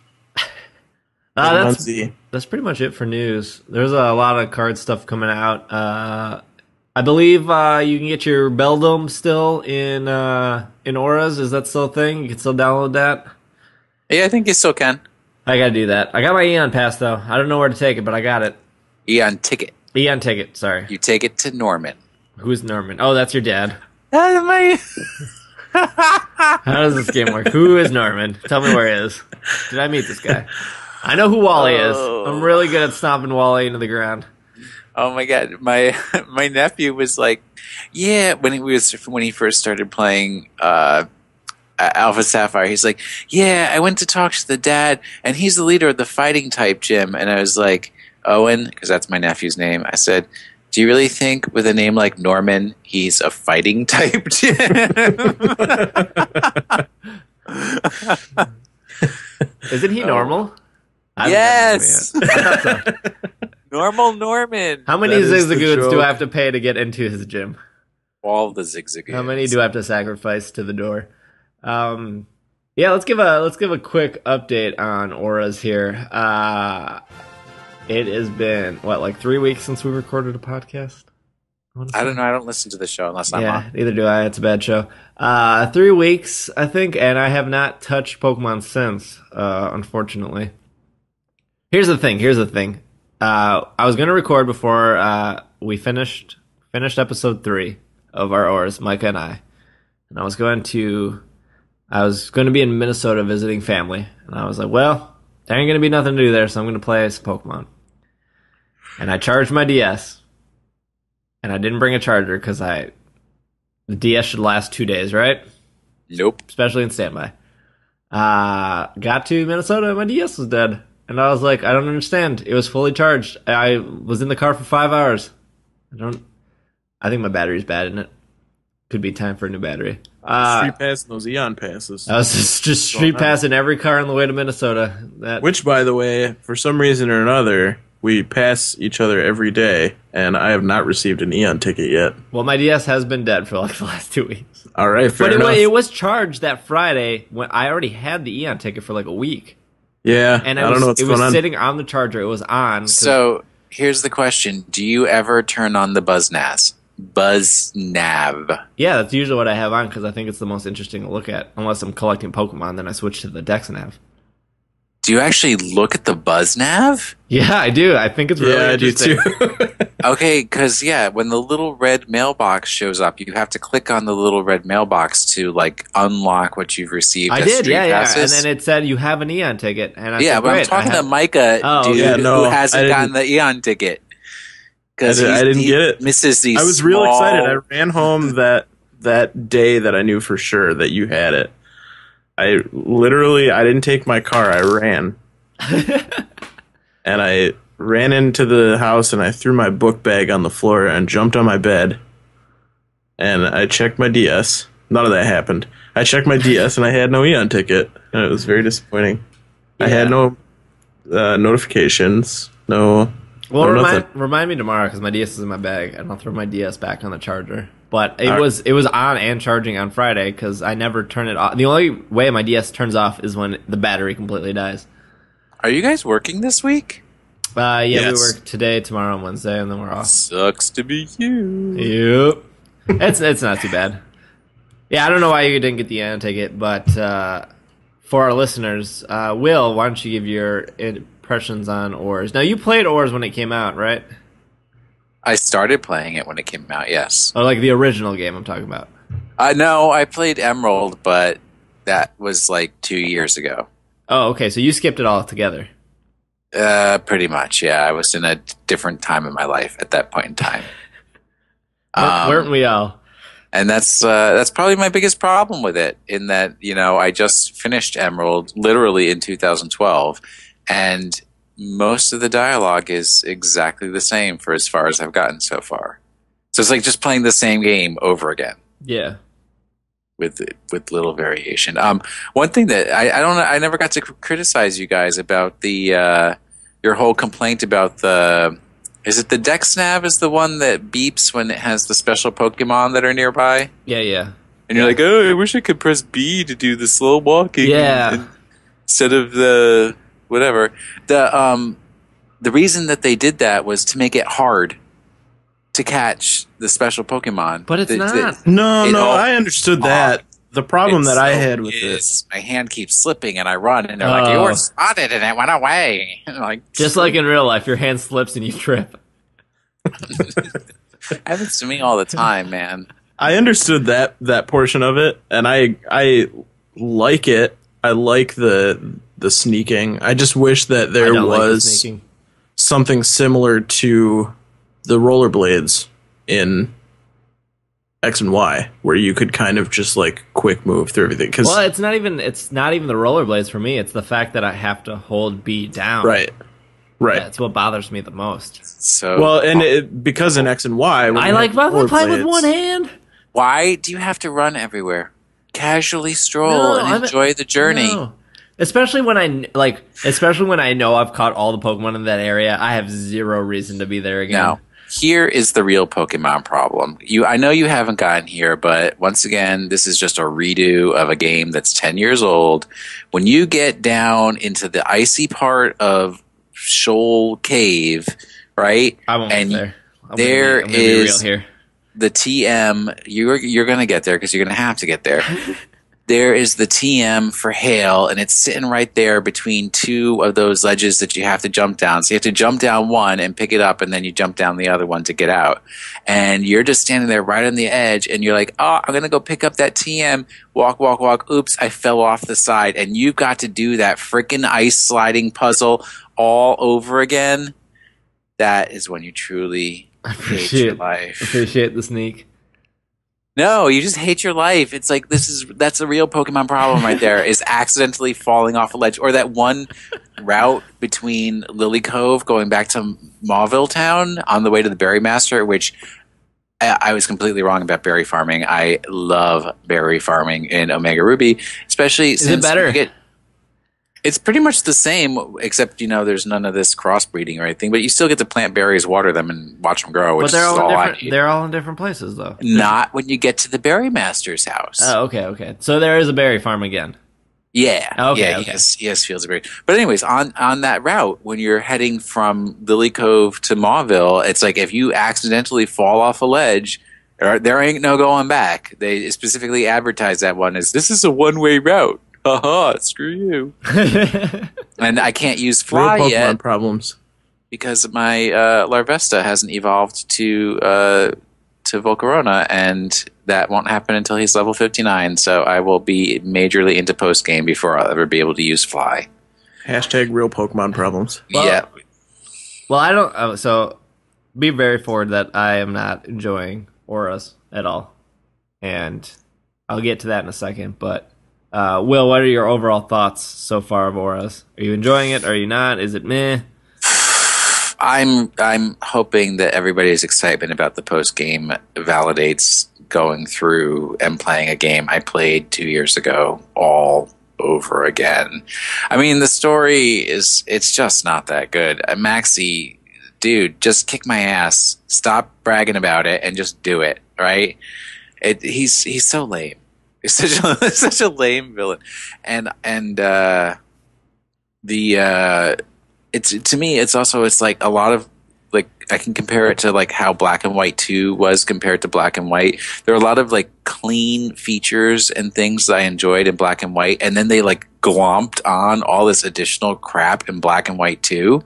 That's pretty much it for news. There's a lot of card stuff coming out. I believe you can get your Beldum still in Auras. Is that still a thing? You can still download that? Yeah, I think you still can. I gotta do that. I got my Eon Pass, though. I don't know where to take it, but I got it. Eon Ticket. Eon Ticket, sorry. You take it to Norman. Who's Norman? Oh, that's your dad. My... How does this game work? Who is Norman? Tell me where he is. Did I meet this guy? I know who Wally is. I'm really good at stomping Wally into the ground. Oh my god, my nephew was like, yeah, when he first started playing Alpha Sapphire, he's like, yeah, I went to talk to the dad, and he's the leader of the fighting type gym, and I was like, Owen, because that's my nephew's name. I said, do you really think with a name like Norman, he's a fighting type gym? Isn't he normal? Yes. I thought so. Normal Norman. How many That is the Zigzagoons do joke. I have to pay to get into his gym? All the zigzagoons. How many do I have to sacrifice to the door? Yeah, let's give a quick update on Auras here. It has been 3 weeks since we recorded a podcast. I don't know. I don't listen to the show unless I'm on. Neither do I. It's a bad show. 3 weeks, I think, and I have not touched Pokemon since, unfortunately. Here's the thing. I was going to record before we finished episode 3 of our Auras, Micah and I. And I was going to be in Minnesota visiting family. And I was like, well, there ain't going to be nothing to do there, so I'm going to play some Pokemon. And I charged my DS. And I didn't bring a charger because the DS should last 2 days, right? Nope. Especially in standby. Got to Minnesota and my DS was dead. And I was like, I don't understand. It was fully charged. I was in the car for 5 hours. I think my battery's bad in it. Could be time for a new battery. Street passing those Eon passes. I was just street passing every car on the way to Minnesota. Which, by the way, for some reason or another, we pass each other every day, and I have not received an Eon ticket yet. Well, my DS has been dead for like the last 2 weeks. All right, fair But enough. it was charged that Friday when I already had the Eon ticket for like a week. Yeah, And I don't know what's going on. It was sitting on the charger. It was on. So here's the question: do you ever turn on the BuzzNaz? BuzzNav. Yeah, that's usually what I have on because I think it's the most interesting to look at. Unless I'm collecting Pokemon, then I switch to the DexNav. Do you actually look at the BuzzNav? Yeah, I do. I think it's really interesting. I do too. Okay, because when the little red mailbox shows up, you have to click on the little red mailbox to like unlock what you've received. I as did, Street yeah. Passes. And then it said you have an Eon ticket, and I Yeah, said, but I'm great. talking to Micah, who hasn't gotten the Eon ticket. Because I didn't get it. Misses these. I was real excited. I ran home that day that I knew for sure that you had it. I didn't take my car. I ran. And I ran into the house and I threw my book bag on the floor and jumped on my bed. And I checked my DS. None of that happened. I checked my DS and I had no Eon ticket. And it was very disappointing. Yeah. I had no notifications. No. Well, remind me tomorrow because my DS is in my bag, and I'll throw my DS back on the charger. But it was on and charging on Friday because I never turn it off. The only way my DS turns off is when the battery completely dies. Are you guys working this week? Yeah, yes. We work today, tomorrow, and Wednesday, and then we're off. Sucks to be you. Yep. It's not too bad. Yeah, I don't know why you didn't get the Eon ticket, but for our listeners, Will, why don't you give your impressions on Ores? Now, you played Ores when it came out, right? I started playing it when it came out, yes. Oh, like the original game I'm talking about. No, I played Emerald, but that was like 2 years ago. Oh, okay, so you skipped it all together. Pretty much, yeah. I was in a different time in my life at that point in time. Weren't we all? And that's probably my biggest problem with it, in that, I just finished Emerald literally in 2012, and most of the dialogue is exactly the same for as far as I've gotten so far. So it's like just playing the same game over again. Yeah. With little variation. One thing that I never got to criticize you guys about the your whole complaint about is it the DexNav is the one that beeps when it has the special Pokemon that are nearby? Yeah. And you're like, oh, I wish I could press B to do the slow walking. Yeah. Instead of the whatever. The reason that they did that was to make it hard to catch the special Pokemon. But it's not. No, I understood that. The problem that I had with this, my hand keeps slipping and I run and they're like, you were spotted and it went away. Like, just like in real life, your hand slips and you trip. Happens to me all the time, man. I understood that portion of it, and I like it. I like the sneaking. I just wish that there was something similar to the rollerblades in X and Y, where you could kind of just like quick move through everything. Well, it's not even the rollerblades for me. It's the fact that I have to hold B down. Right. That's what bothers me the most. So well, and because in X and Y, I like play with one hand. Why do you have to run everywhere? Casually stroll and enjoy the journey. No. Especially when I know I've caught all the Pokemon in that area, I have zero reason to be there again. Now, here is the real Pokemon problem. I know you haven't gotten here, but once again, this is just a redo of a game that's 10 years old. When you get down into the icy part of Shoal Cave, right? I won't get there. There I'm gonna be real here. The TM. You're going to get there because you're going to have to get there. There is the TM for Hail, and it's sitting right there between two of those ledges that you have to jump down. So you have to jump down one and pick it up, and then you jump down the other one to get out. And you're just standing there right on the edge, and you're like, oh, I'm going to go pick up that TM. Walk, walk, walk. Oops, I fell off the side. And you've got to do that freaking ice sliding puzzle all over again. That is when you truly hate your life. Appreciate the sneak. No, you just hate your life. It's like that's a real Pokemon problem right there, is accidentally falling off a ledge. Or that one route between Lily Cove going back to Mauville Town on the way to the Berry Master, which I was completely wrong about berry farming. I love berry farming in Omega Ruby, especially since it better? It's pretty much the same, except there's none of this crossbreeding or anything. But you still get to plant berries, water them, and watch them grow. Which But they're is all all I different. need. They're all in different places, though. Not when you get to the berry master's house. Oh, okay. So there is a berry farm again. Yeah. Okay, yeah. okay. Yes. Fields of berry. But anyways, on that route, when you're heading from Lily Cove to Mauville, it's like if you accidentally fall off a ledge, there ain't no going back. They specifically advertise that one as this is a one-way route. Haha, screw you. And I can't use fly Real Pokemon yet problems. because my Larvesta hasn't evolved to Volcarona, and that won't happen until he's level 59. So I will be majorly into post game before I'll ever be able to use fly. Hashtag real Pokemon problems. Yeah. Well, I don't. So be very forward that I am not enjoying auras at all, and I'll get to that in a second. But Will, what are your overall thoughts so far of auras? Are you enjoying it? Are you not? Is it meh? I'm hoping that everybody's excitement about the post game validates going through and playing a game I played 2 years ago all over again. I mean, the story it's just not that good. Maxie, dude, just kick my ass. Stop bragging about it and just do it, right? He's so lame. He's such a lame villain. And it's to me it's like a lot of like I can compare it to like how Black and White 2 was compared to Black and White. There are a lot of like clean features and things that I enjoyed in Black and White, and then they like glomped on all this additional crap in Black and White 2.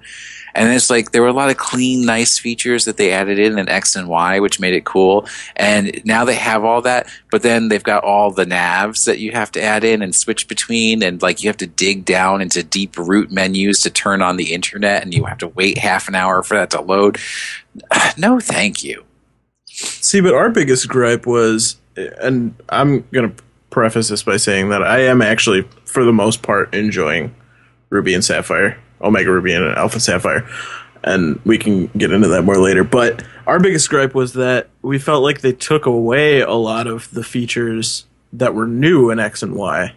And it's like there were a lot of clean, nice features that they added in X and Y, which made it cool. And now they have all that, but then they've got all the navs that you have to add in and switch between, and like you have to dig down into deep root menus to turn on the internet, and you have to wait half an hour for that to load. No, thank you. See, but our biggest gripe was, and I'm going to preface this by saying that I am actually, for the most part, enjoying Ruby and Sapphire. Omega Ruby and Alpha Sapphire, and we can get into that more later. But our biggest gripe was that we felt like they took away a lot of the features that were new in X and Y.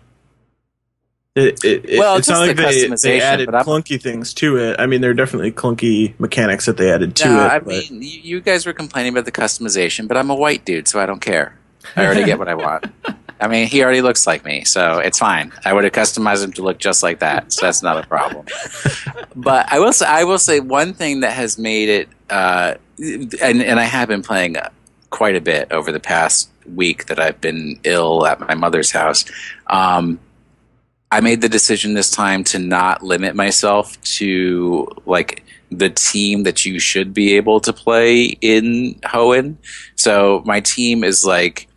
It's not like they added clunky things to it. I mean, there are definitely clunky mechanics that they added to it. I mean, you guys were complaining about the customization, but I'm a white dude, so I don't care. I already get what I want. I mean, he already looks like me, so it's fine. I would have customized him to look just like that, so that's not a problem. But I will say one thing that has made it, and I have been playing quite a bit over the past week that I've been ill at my mother's house. I made the decision this time to not limit myself to like the team that you should be able to play in Hoenn. So my team is like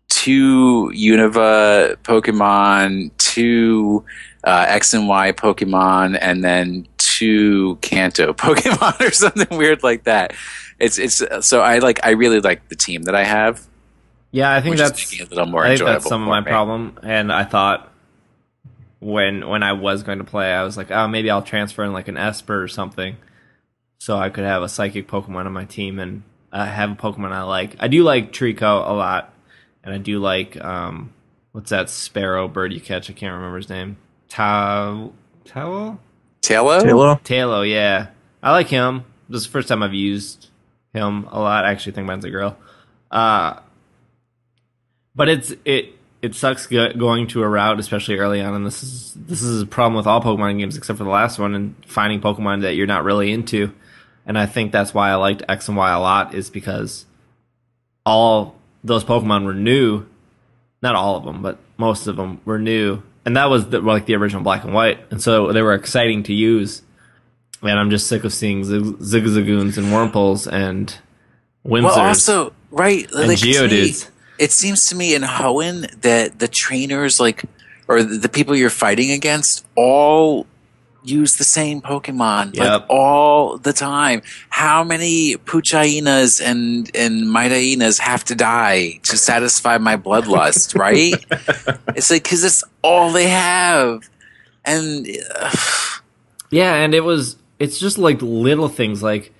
2 Unova Pokemon, 2 X and Y Pokemon, and then 2 Kanto Pokemon or something weird like that. It's so I really like the team that I have. Yeah, I think that's making it a little more enjoyable. That's some of my problem, and I thought when I was going to play, I was like, oh, maybe I'll transfer in like an Esper or something, so I could have a Psychic Pokemon on my team and have a Pokemon I like. I do like Trico a lot. And I do like, what's that sparrow bird you catch? I can't remember his name. Tailo? Tailo, yeah. I like him. This is the first time I've used him a lot. I actually think mine's a girl. But it sucks going to a route, especially early on. And this is a problem with all Pokemon games except for the last one, and finding Pokemon that you're not really into. And I think that's why I liked X and Y a lot, is because all those Pokemon were new. Not all of them, but most of them were new. And that was like the original Black and White. And so they were exciting to use. And I'm just sick of seeing Zigzagoons and Wurmples and Windsors. Well, also, right, and like, Geodudes. It seems to me in Hoenn that the trainers, like, or the people you're fighting against, all use the same Pokemon, like, all the time. How many Puchainas and Midainas have to die to satisfy my bloodlust, right? It's like, because it's all they have. And yeah, and it's just like little things, like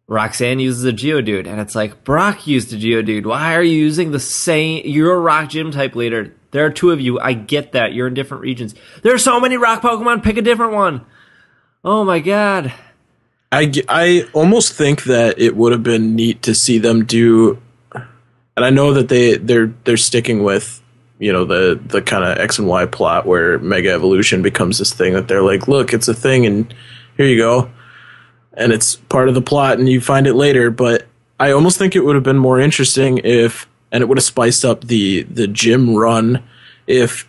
Roxanne uses a Geodude, and it's like, Brock used a Geodude. Why are you using the same? You're a Rock Gym type leader. There are two of you. I get that. You're in different regions. There are so many rock Pokemon. Pick a different one. Oh my god. I almost think that it would have been neat to see them do, and I know that they're sticking with, you know, the kind of X and Y plot where Mega Evolution becomes this thing that they're like, look, it's a thing, and here you go, and it's part of the plot, and you find it later. But I almost think it would have been more interesting if, and it would have spiced up the gym run if,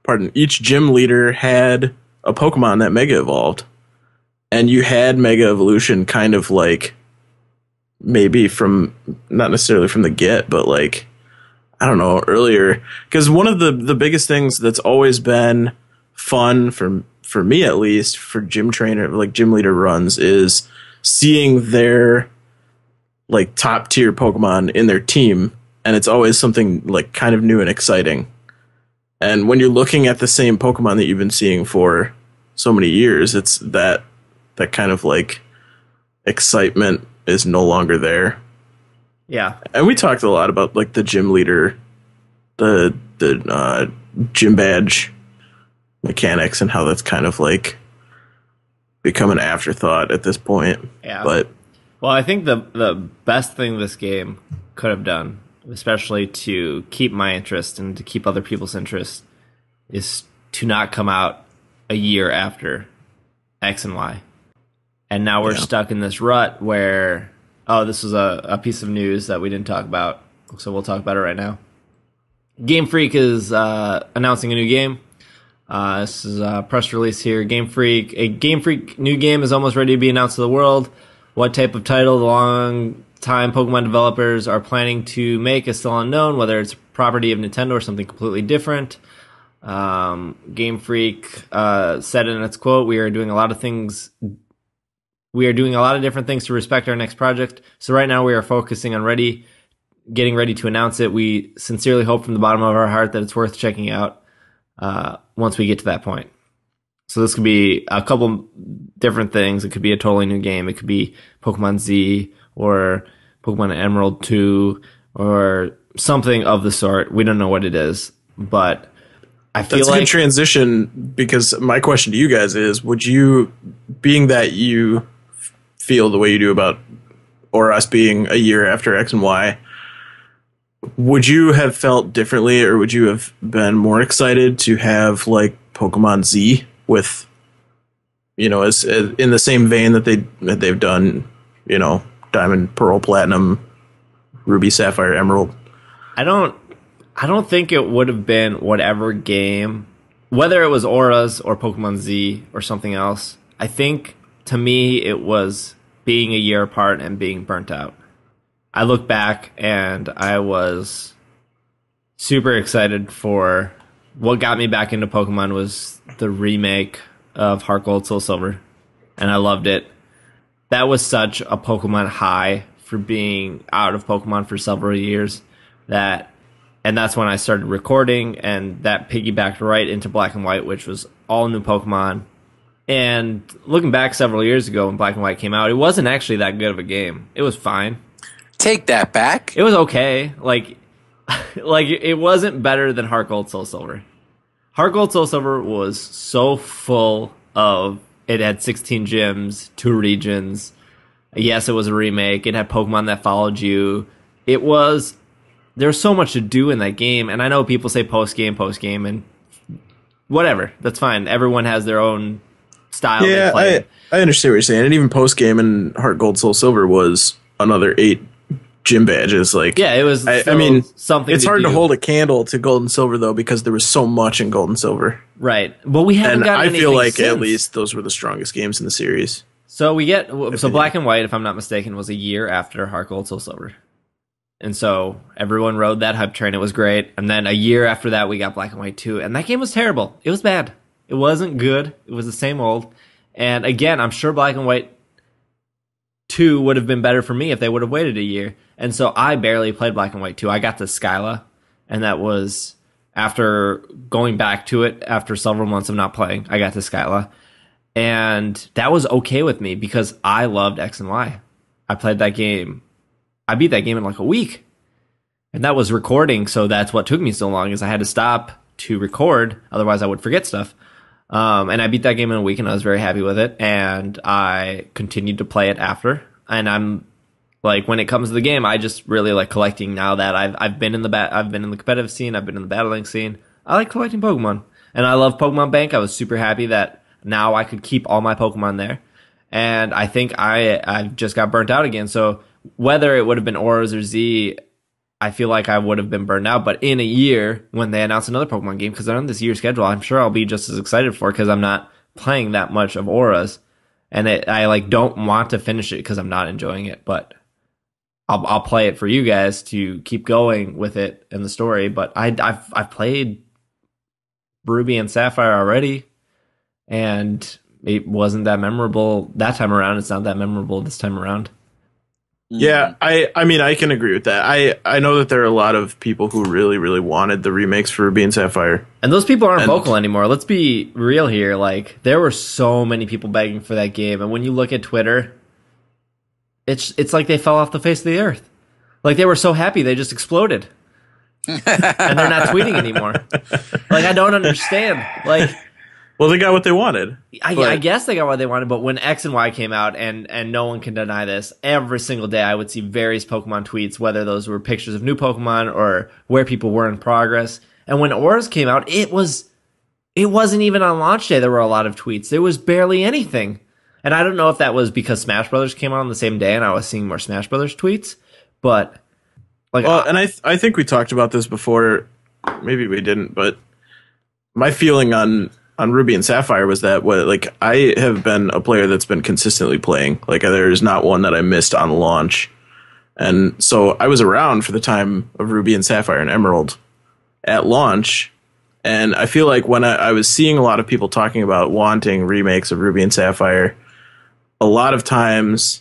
pardon, each gym leader had a Pokemon that Mega Evolved. And you had Mega Evolution kind of like, maybe from, not necessarily from the get, but like, I don't know, earlier. Because one of the biggest things that's always been fun, for me at least, for gym trainer, like gym leader runs, is seeing their like top tier Pokemon in their team. And it's always something like kind of new and exciting. And when you're looking at the same Pokemon that you've been seeing for so many years, it's that kind of like excitement is no longer there. Yeah. And we talked a lot about like the gym leader, the gym badge mechanics, and how that's kind of like become an afterthought at this point. Yeah. But well, I think the best thing this game could have done, especially to keep my interest and to keep other people's interest, is to not come out a year after X and Y. And now we're stuck in this rut where, this was a piece of news that we didn't talk about, so we'll talk about it right now. GameFreak is announcing a new game. This is a press release here. A GameFreak new game is almost ready to be announced to the world. What type of title the long-time Pokemon developers are planning to make is still unknown, whether it's property of Nintendo or something completely different. GameFreak said in its quote, we are doing a lot of different things to respect our next project. So right now we are focusing on getting ready to announce it. We sincerely hope from the bottom of our heart that it's worth checking out once we get to that point. So this could be a couple different things. It could be a totally new game. It could be Pokemon Z or Pokemon Emerald 2 or something of the sort. We don't know what it is, but I feel that's like a good transition, because my question to you guys is, would you, being that you feel the way you do about, or us being a year after X and Y, would you have felt differently, or would you have been more excited to have like Pokemon Z with, you know, as in the same vein that they've done, you know, Diamond, Pearl, Platinum, Ruby, Sapphire, Emerald? I don't think it would have been whatever game, whether it was Auras or Pokemon Z or something else. I think, to me, it was being a year apart and being burnt out. I look back and I was super excited for what got me back into Pokemon was the remake of Heart Gold, Soul Silver, and I loved it. That was such a Pokemon high for being out of Pokemon for several years, and that's when I started recording, and that piggybacked right into Black and White, which was all new Pokemon. And looking back several years ago when Black and White came out, it wasn't actually that good of a game. It was fine. Take that back. It was okay. Like it wasn't better than Heart Gold, Soul Silver. Heart Gold, Soul Silver was so full of, it had 16 gyms, 2 regions. Yes, it was a remake. It had Pokemon that followed you. There's so much to do in that game, and I know people say post-game, and whatever. That's fine. Everyone has their own style. Yeah, I understand what you're saying. And even post-game in Heart Gold, Soul Silver was another 8 gym badges. Like, yeah, it was. I mean, something. It's hard to hold a candle to Gold and Silver though, because there was so much in Gold and Silver. Right, but we haven't. And I feel like since. At least those were the strongest games in the series. So Black and White, if I'm not mistaken, was a year after Heart Gold, Soul Silver. And so everyone rode that hype train. It was great. And then a year after that, we got Black and White 2. And that game was terrible. It was bad. It wasn't good. It was the same old. And again, I'm sure Black and White 2 would have been better for me if they would have waited a year. And so I barely played Black and White 2. I got to Skyla. And that was after going back to it after several months of not playing. I got to Skyla. And that was okay with me because I loved X and Y. I played that game. I beat that game in like a week. And that was recording, so that's what took me so long, is I had to stop to record, otherwise I would forget stuff. And I beat that game in a week, and I was very happy with it, and I continued to play it after. And I'm like, when it comes to the game, I just really like collecting now that I've been in the competitive scene, I've been in the battling scene. I like collecting Pokemon, and I love Pokemon Bank. I was super happy that now I could keep all my Pokemon there, and I think I just got burnt out again. So whether it would have been Auras or Z, I feel like I would have been burned out. But in a year, when they announce another Pokemon game, because they're on this year's schedule, I'm sure I'll be just as excited for it, because I'm not playing that much of Auras, and I like don't want to finish it because I'm not enjoying it. But I'll play it for you guys to keep going with it in the story. But I've played Ruby and Sapphire already, and it wasn't that memorable that time around. It's not that memorable this time around. Yeah, I mean, I can agree with that. I know that there are a lot of people who really, really wanted the remakes for Ruby and Sapphire. And those people aren't vocal anymore. Let's be real here. Like, there were so many people begging for that game. And when you look at Twitter, it's like they fell off the face of the earth. Like, they were so happy they just exploded. And they're not tweeting anymore. Like, I don't understand. Like, well, they got what they wanted. I guess they got what they wanted, but when X and Y came out, and no one can deny this, every single day I would see various Pokemon tweets, whether those were pictures of new Pokemon or where people were in progress. And when Auras came out, it wasn't even on launch day there were a lot of tweets. There was barely anything. And I don't know if that was because Smash Brothers came out on the same day and I was seeing more Smash Brothers tweets, but like, well, and I think we talked about this before. Maybe we didn't, but my feeling on Ruby and Sapphire was that I have been a player that's been consistently playing. Like, there's not one that I missed on launch. And so I was around for the time of Ruby and Sapphire and Emerald at launch. And I feel like when I was seeing a lot of people talking about wanting remakes of Ruby and Sapphire, a lot of times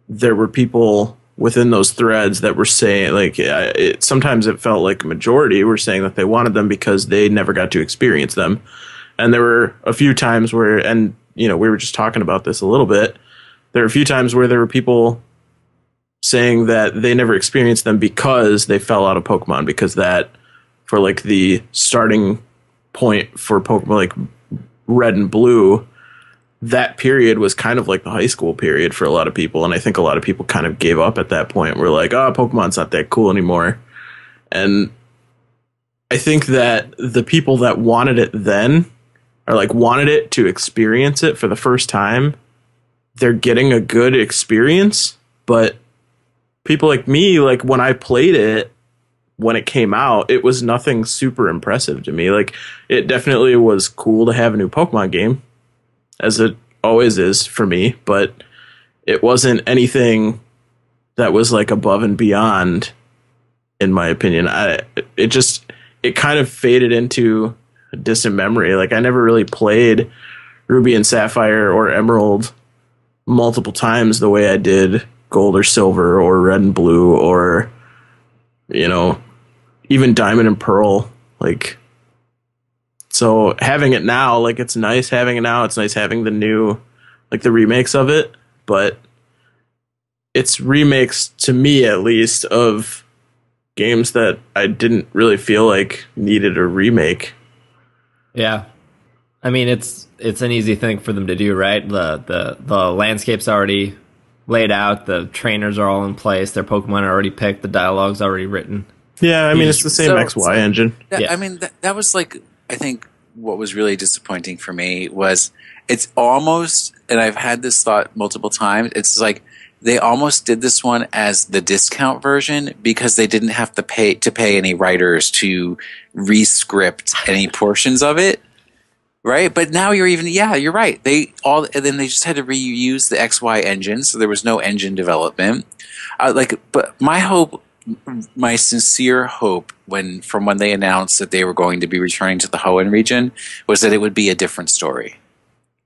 there were people within those threads that were saying, like, sometimes it felt like a majority were saying that they wanted them because they never got to experience them. And there were a few times where, and, you know, we were just talking about this a little bit, there were a few times where there were people saying that they never experienced them because they fell out of Pokemon, because that, for like the starting point for Pokemon, like Red and Blue, that period was kind of like the high school period for a lot of people. And I think a lot of people kind of gave up at that point. We're like, oh, Pokemon's not that cool anymore. And I think that the people that wanted it then, or like wanted it to experience it for the first time, they're getting a good experience. But people like me, like when I played it, when it came out, it was nothing super impressive to me. Like, it definitely was cool to have a new Pokemon game, as it always is for me, but it wasn't anything that was like above and beyond, in my opinion. It kind of faded into a distant memory. Like, I never really played Ruby and Sapphire or Emerald multiple times the way I did Gold or Silver or Red and Blue, or, you know, even Diamond and Pearl. Like, so having it now, like, it's nice having it now. It's nice having the new, like, the remakes of it, but it's remakes, to me at least, of games that I didn't really feel like needed a remake. Yeah. I mean, it's an easy thing for them to do, right? The landscape's already laid out, the trainers are all in place, their Pokemon are already picked, the dialogue's already written. Yeah, I mean, it's the same XY engine. Yeah. I mean, that was like, I think what was really disappointing for me was it's almost, and I've had this thought multiple times, it's like they almost did this one as the discount version because they didn't have to pay any writers to re-script any portions of it. Right, but now you're right. And then they just had to reuse the XY engine, so there was no engine development. But my sincere hope from when they announced that they were going to be returning to the Hoenn region was that it would be a different story.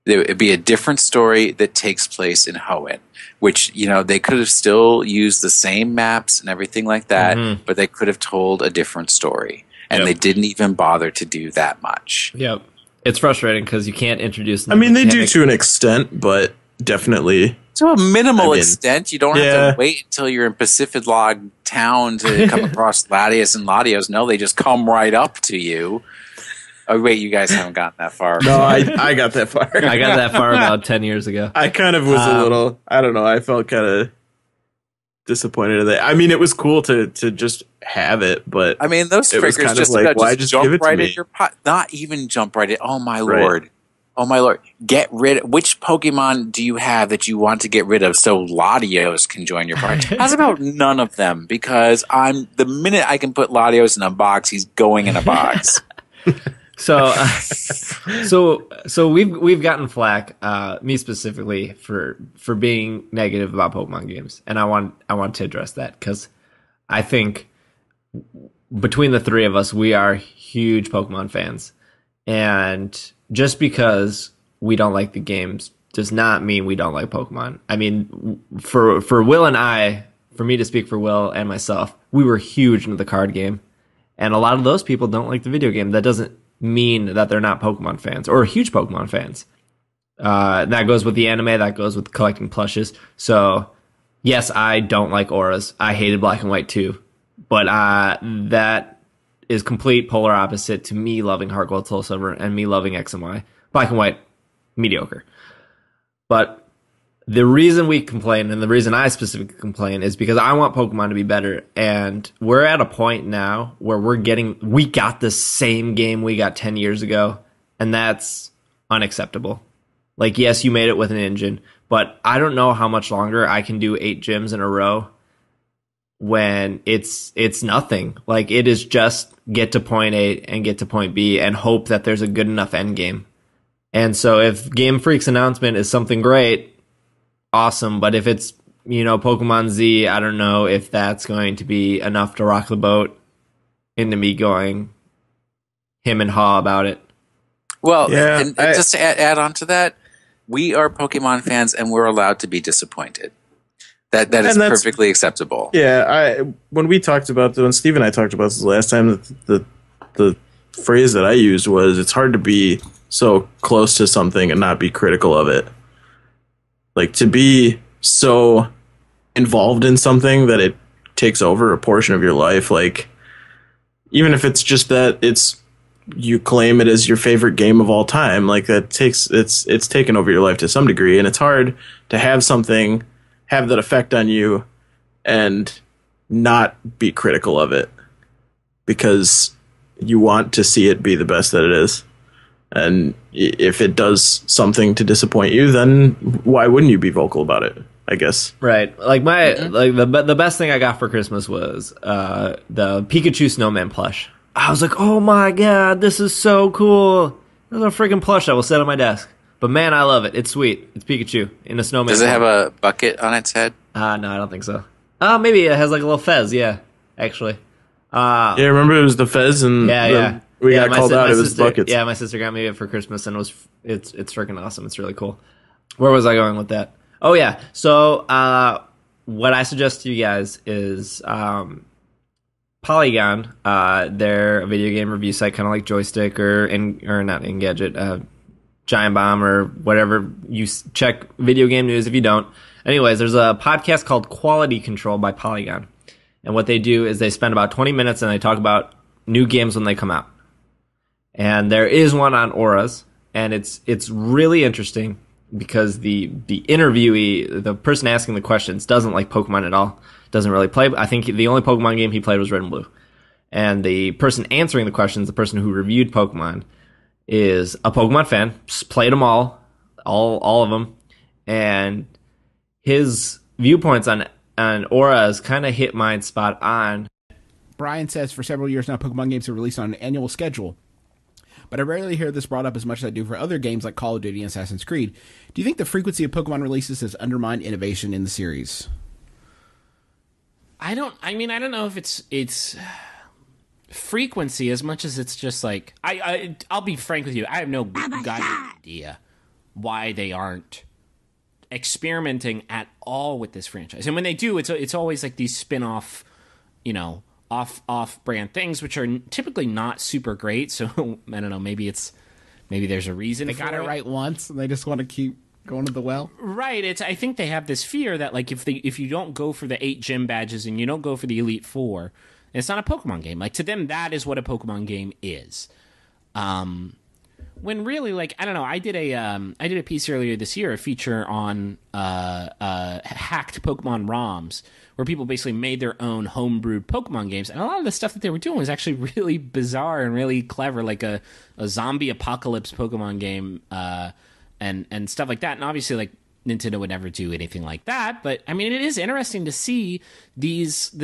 It would be a different story that takes place in Hoenn, which, you know, they could have still used the same maps and everything like that, but they could have told a different story, and they didn't even bother to do that much. Yep. It's frustrating because you can't introduce them. I mean, they do to an extent, but definitely. To a minimal I mean, extent, you don't have to wait until you're in Pacific Log Town to come across Latios and Latios. No, they just come right up to you. Oh, wait, you guys haven't gotten that far. No, I got that far. I got that far about 10 years ago. I kind of was a little, I don't know, I felt kind of disappointed in that. I mean, it was cool to just have it, but I mean, those it was triggers kind just of like, about why just just give it jump right to in me? your pot. Not even jump right in. Oh, my Right. Lord. Oh, my Lord. Get rid of... Which Pokemon do you have that you want to get rid of so Latios can join your party? How's about none of them? Because the minute I can put Latios in a box, he's going in a box. So we've gotten flack, me specifically, for being negative about Pokemon games, and I want to address that because I think between the three of us, we are huge Pokemon fans, and just because we don't like the games does not mean we don't like Pokemon. I mean, for Will and I, for me to speak for Will and myself, we were huge into the card game, and a lot of those people don't like the video game. That doesn't mean that they're not Pokemon fans or huge Pokemon fans. That goes with the anime, that goes with collecting plushes. So yes, I don't like auras. I hated Black and White too, but that is complete polar opposite to me loving Heart Gold, Soul Silver, and me loving X and Y. Black and White, mediocre. But the reason we complain, and the reason I specifically complain, is because I want Pokemon to be better. And we're at a point now where we got the same game we got 10 years ago, and that's unacceptable. Like, yes, you made it with an engine, but I don't know how much longer I can do 8 gyms in a row when it's nothing. Like, it is just get to point A and get to point B and hope that there's a good enough end game. And so if Game Freak's announcement is something great, awesome. But if it's, Pokemon Z, I don't know if that's going to be enough to rock the boat into me going him and haw about it. Well, Yeah, and just to add on to that, we are Pokemon fans and we're allowed to be disappointed. That is perfectly acceptable. Yeah, when Steve and I talked about this last time, the phrase that I used was, it's hard to be so close to something and not be critical of it. Like, to be so involved in something that it takes over a portion of your life, like, even if it's just that you claim it as your favorite game of all time, like, it's taken over your life to some degree, and it's hard to have something have that effect on you and not be critical of it because you want to see it be the best that it is. And if it does something to disappoint you, then why wouldn't you be vocal about it, I guess? Like, like the best thing I got for Christmas was the Pikachu Snowman plush. I was like, oh my god, this is so cool. There's a freaking plush I will set on my desk. But man, I love it. It's sweet. It's Pikachu in a snowman. Does it have a bucket on its head? No, I don't think so. Maybe it has like a little fez. Yeah, actually. Yeah, remember it was the fez and we got called out. It was buckets. Yeah, my sister got me it for Christmas, and it's freaking awesome. It's really cool. Where was I going with that? Oh yeah. So what I suggest to you guys is Polygon. They're a video game review site, kind of like Joystick or not Engadget. Giant Bomb or whatever. You check video game news if you don't. Anyways, there's a podcast called Quality Control by Polygon. And what they do is they spend about 20 minutes and they talk about new games when they come out. And there is one on auras, and it's really interesting because the interviewee, the person asking the questions, doesn't like Pokemon at all. Doesn't really play. I think the only Pokemon game he played was Red and Blue. And the person answering the questions, the person who reviewed Pokemon, is a Pokemon fan, played them all of them, and his viewpoints on auras kind of hit mine spot on. Brian says, for several years now, Pokemon games are released on an annual schedule, but I rarely hear this brought up as much as I do for other games like Call of Duty and Assassin's Creed. Do you think the frequency of Pokemon releases has undermined innovation in the series? I don't know if it's frequency as much as it's just like I'll be frank with you. I have no goddamn idea why they aren't experimenting at all with this franchise. And when they do, it's always like these spin-off, off-brand things, which are typically not super great. So I don't know. Maybe there's a reason. They got it right once, and they just want to keep Going to the well? Right. I think they have this fear that like if you don't go for the 8 gym badges and you don't go for the Elite Four, it's not a Pokemon game. Like to them, that is what a Pokemon game is. When really, like, I don't know. I did a piece earlier this year, a feature on hacked Pokemon ROMs, where people basically made their own homebrewed Pokemon games, and a lot of the stuff that they were doing was actually really bizarre and really clever, like a zombie apocalypse Pokemon game, and stuff like that. And obviously, like, Nintendo would never do anything like that, but I mean, it is interesting to see this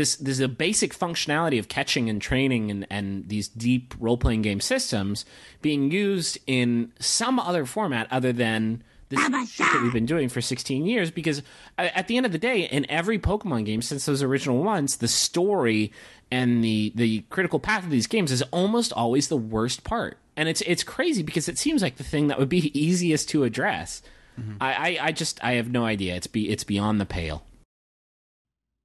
a basic functionality of catching and training and these deep role-playing game systems being used in some other format other than this shit that we've been doing for 16 years, because at the end of the day, in every Pokemon game since those original ones, the story and the critical path of these games is almost always the worst part. And it's crazy because it seems like the thing that would be easiest to address. Mm-hmm. I have no idea. It's beyond the pale.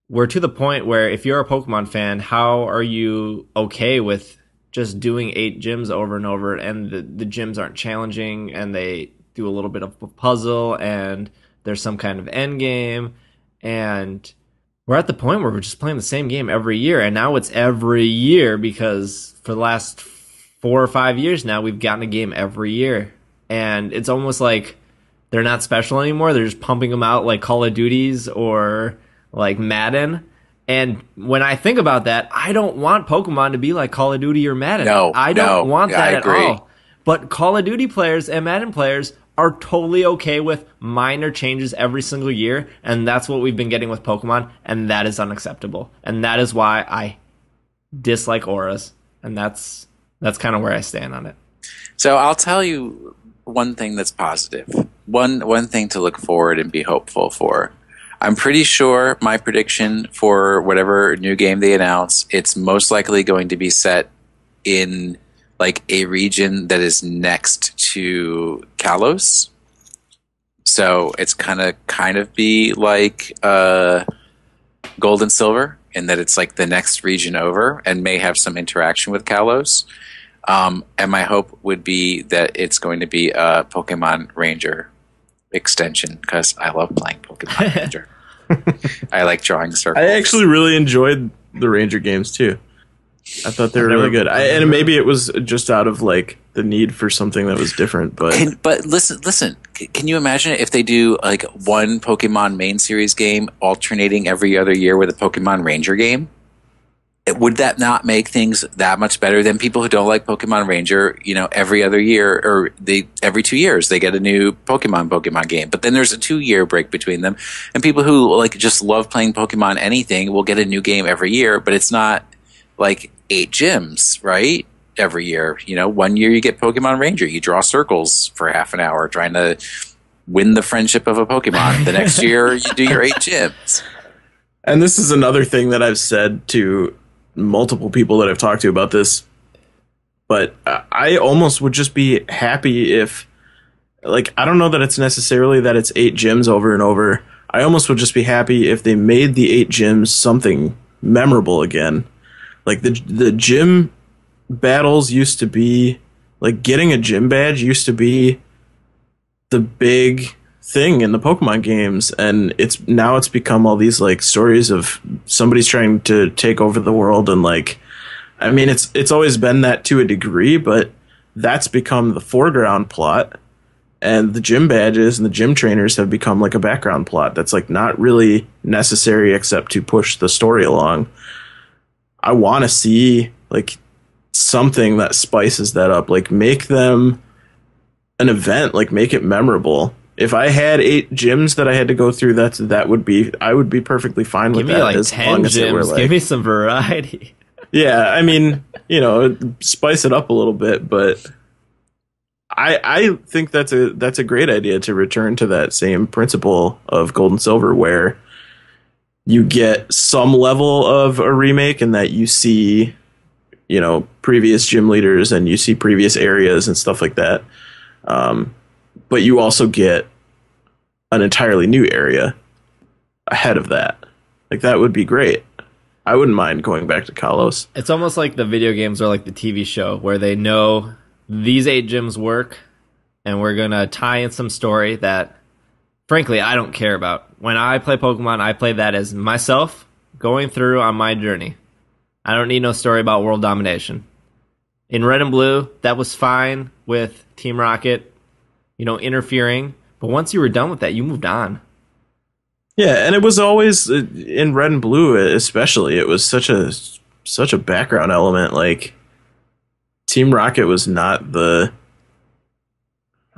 We're to the point where if you're a Pokemon fan, how are you okay with just doing 8 gyms over and over, and the gyms aren't challenging, and they do a little bit of a puzzle, and there's some kind of end game, and we're at the point where we're just playing the same game every year, and now it's every year because for the last 4 or 5 years now, we've gotten a game every year, and it's almost like they're not special anymore. They're just pumping them out like Call of Duties or like Madden. And when I think about that, I don't want Pokemon to be like Call of Duty or Madden. I don't want that at all. But Call of Duty players and Madden players are totally okay with minor changes every single year. And that's what we've been getting with Pokemon. And that is unacceptable. And that is why I dislike auras. And that's kind of where I stand on it. So I'll tell you one thing that's positive. One thing to look forward and be hopeful for. I'm pretty sure my prediction for whatever new game they announce, it's most likely going to be set in like a region that is next to Kalos. So it's kind of be like Gold and Silver, in that it's like the next region over and may have some interaction with Kalos. And my hope would be that it's going to be a Pokemon Ranger extension, because I love playing Pokemon Ranger. I like drawing circles. I actually really enjoyed the Ranger games too. I thought they were really good. And maybe it was just out of like the need for something that was different. But listen. Can you imagine if they do like one Pokemon main series game alternating every other year with a Pokemon Ranger game? Would that not make things that much better than people who don't like Pokemon Ranger? You know, every other year or every 2 years they get a new Pokemon game, but then there's a 2-year break between them. And people who like just love playing Pokemon anything will get a new game every year, but it's not like 8 gyms, right? Every year, you know, 1 year you get Pokemon Ranger, you draw circles for half an hour trying to win the friendship of a Pokemon. The next year you do your 8 gyms. And this is another thing that I've said to multiple people that I've talked to about this, but I almost would just be happy if, like, I don't know that it's necessarily that it's 8 gyms over and over. I almost would just be happy if they made the 8 gyms something memorable again. Like the gym battles used to be, like, getting a gym badge used to be the big thing in the Pokemon games, and it's become all these like stories of somebody's trying to take over the world, and like, I mean, it's always been that to a degree, but that's become the foreground plot, and the gym badges and the gym trainers have become like a background plot that's like not really necessary except to push the story along. I want to see like something that spices that up, like make them an event, like make it memorable. If I had 8 gyms that I had to go through, I would be perfectly fine with that. Give me like as 10 long as it were, gyms. like, Give me some variety. Yeah, I mean, you know, spice it up a little bit, but I think that's a great idea to return to that same principle of Gold and Silver, where you get some level of a remake and that you see, you know, previous gym leaders and you see previous areas and stuff like that. But you also get an entirely new area ahead of that. Like, that would be great. I wouldn't mind going back to Kalos. It's almost like the video games are like the TV show, where they know these 8 gyms work, and we're going to tie in some story that frankly, I don't care about. When I play Pokemon, I play that as myself going through on my journey. I don't need no story about world domination. In Red and Blue, that was fine with Team Rocket, interfering. But once you were done with that, you moved on. Yeah, and it was always in Red and Blue, especially. It was such a background element. Like Team Rocket was not the.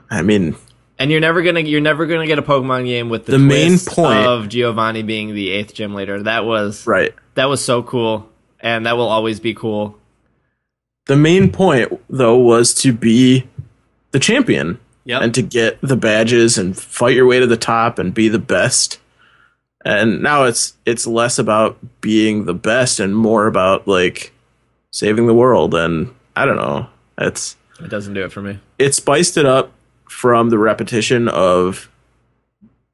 I mean, and you're never gonna get a Pokemon game with the main twist point of Giovanni being the 8th gym leader. That was right. That was so cool, and that will always be cool. The main point, though, was to be the champion and to get the badges and fight your way to the top and be the best. And now it's less about being the best and more about like saving the world. And I don't know, it doesn't do it for me. It spiced it up from the repetition of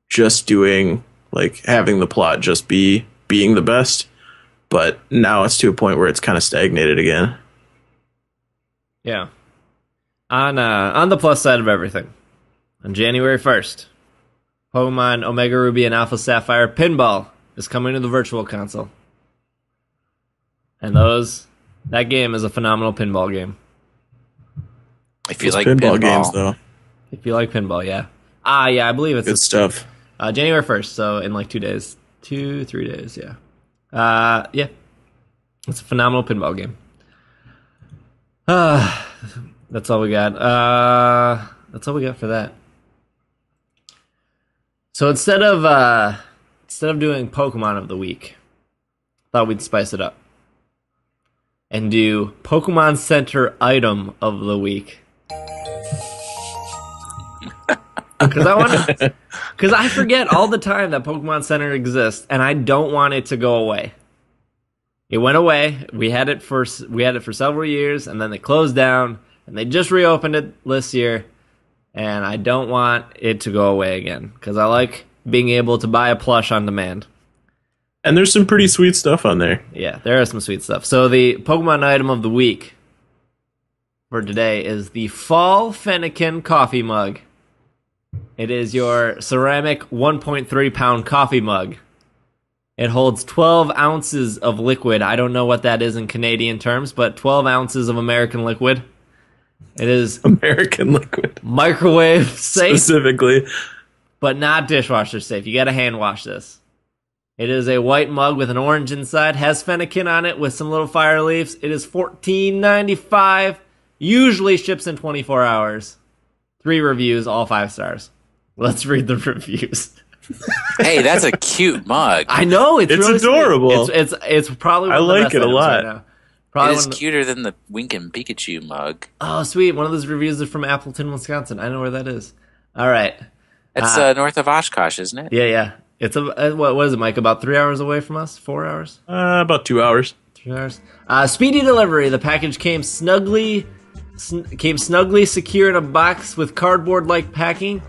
just doing like having the plot just be being the best. But now it's to a point where it's kind of stagnated again. Yeah. On the plus side of everything, on January 1st, Pokemon Omega Ruby and Alpha Sapphire Pinball is coming to the Virtual Console. And that game is a phenomenal pinball game. If you like pinball games, though. If you like pinball, yeah. Yeah, I believe it's good stuff. January 1st, so in like 3 days, yeah. Yeah. It's a phenomenal pinball game. That's all we got. That's all we got for that. So instead of doing Pokemon of the week, thought we'd spice it up and do Pokemon Center item of the week. Because I forget all the time that Pokemon Center exists, and I don't want it to go away. It went away. We had it for several years, and then they closed down, and they just reopened it this year. And I don't want it to go away again because I like being able to buy a plush on demand. And there's some pretty sweet stuff on there. Yeah, there is some sweet stuff. So the Pokemon item of the week for today is the Fall Fennekin coffee mug. It is your ceramic 1.3 pound coffee mug. It holds 12 ounces of liquid. I don't know what that is in Canadian terms, but 12 ounces of American liquid. It is American liquid. Microwave safe. Specifically. But not dishwasher safe. You gotta hand wash this. It is a white mug with an orange inside. Has Fennekin on it with some little fire leaves. It is $14.95. Usually ships in 24 hours. 3 reviews, all 5 stars. Let's read the reviews. Hey, that's a cute mug. I know, it's really adorable. Sweet. It's probably one I of the like best it a items lot. right now. Probably it is cuter than the Winkin' Pikachu mug. Oh, sweet. One of those reviews is from Appleton, Wisconsin. I know where that is. All right. It's north of Oshkosh, isn't it? Yeah. It's what is it, Mike? About 3 hours away from us? 4 hours? About 2 hours. 3 hours. Speedy delivery. The package came snugly secure in a box with cardboard-like packing,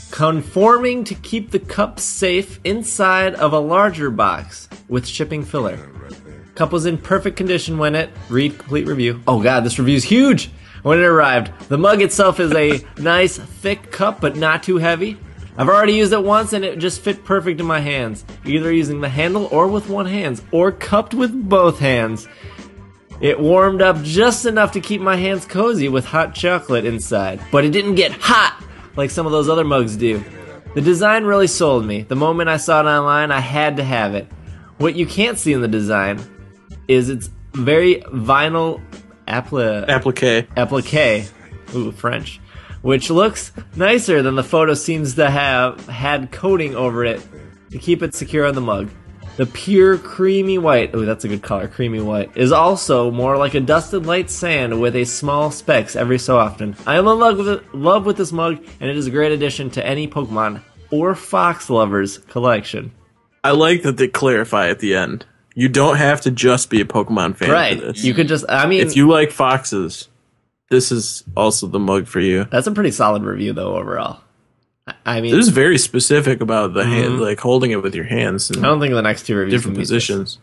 conforming to keep the cup safe inside of a larger box with shipping filler. Cup was in perfect condition when it... Read complete review. Oh god, this review's huge! When it arrived, the mug itself is a nice, thick cup, but not too heavy. I've already used it once, and it just fit perfect in my hands, either using the handle or with one hand, or cupped with both hands. It warmed up just enough to keep my hands cozy with hot chocolate inside, but it didn't get hot like some of those other mugs do. The design really sold me. The moment I saw it online, I had to have it. What you can't see in the design is its very vinyl applique. Ooh, French. Which looks nicer than the photo seems to have had coating over it to keep it secure on the mug. The pure creamy white, ooh, that's a good color, creamy white, is also more like a dusted light sand with a small specks every so often. I am in love with this mug, and it is a great addition to any Pokemon or Fox lovers collection. I like that they clarify at the end. You don't have to just be a Pokemon fan right. for this. You could just, if you like foxes, this is also the mug for you. That's a pretty solid review, though, overall. I mean, this is very specific about the hand, like holding it with your hands. I don't think the next 2 reviews different positions.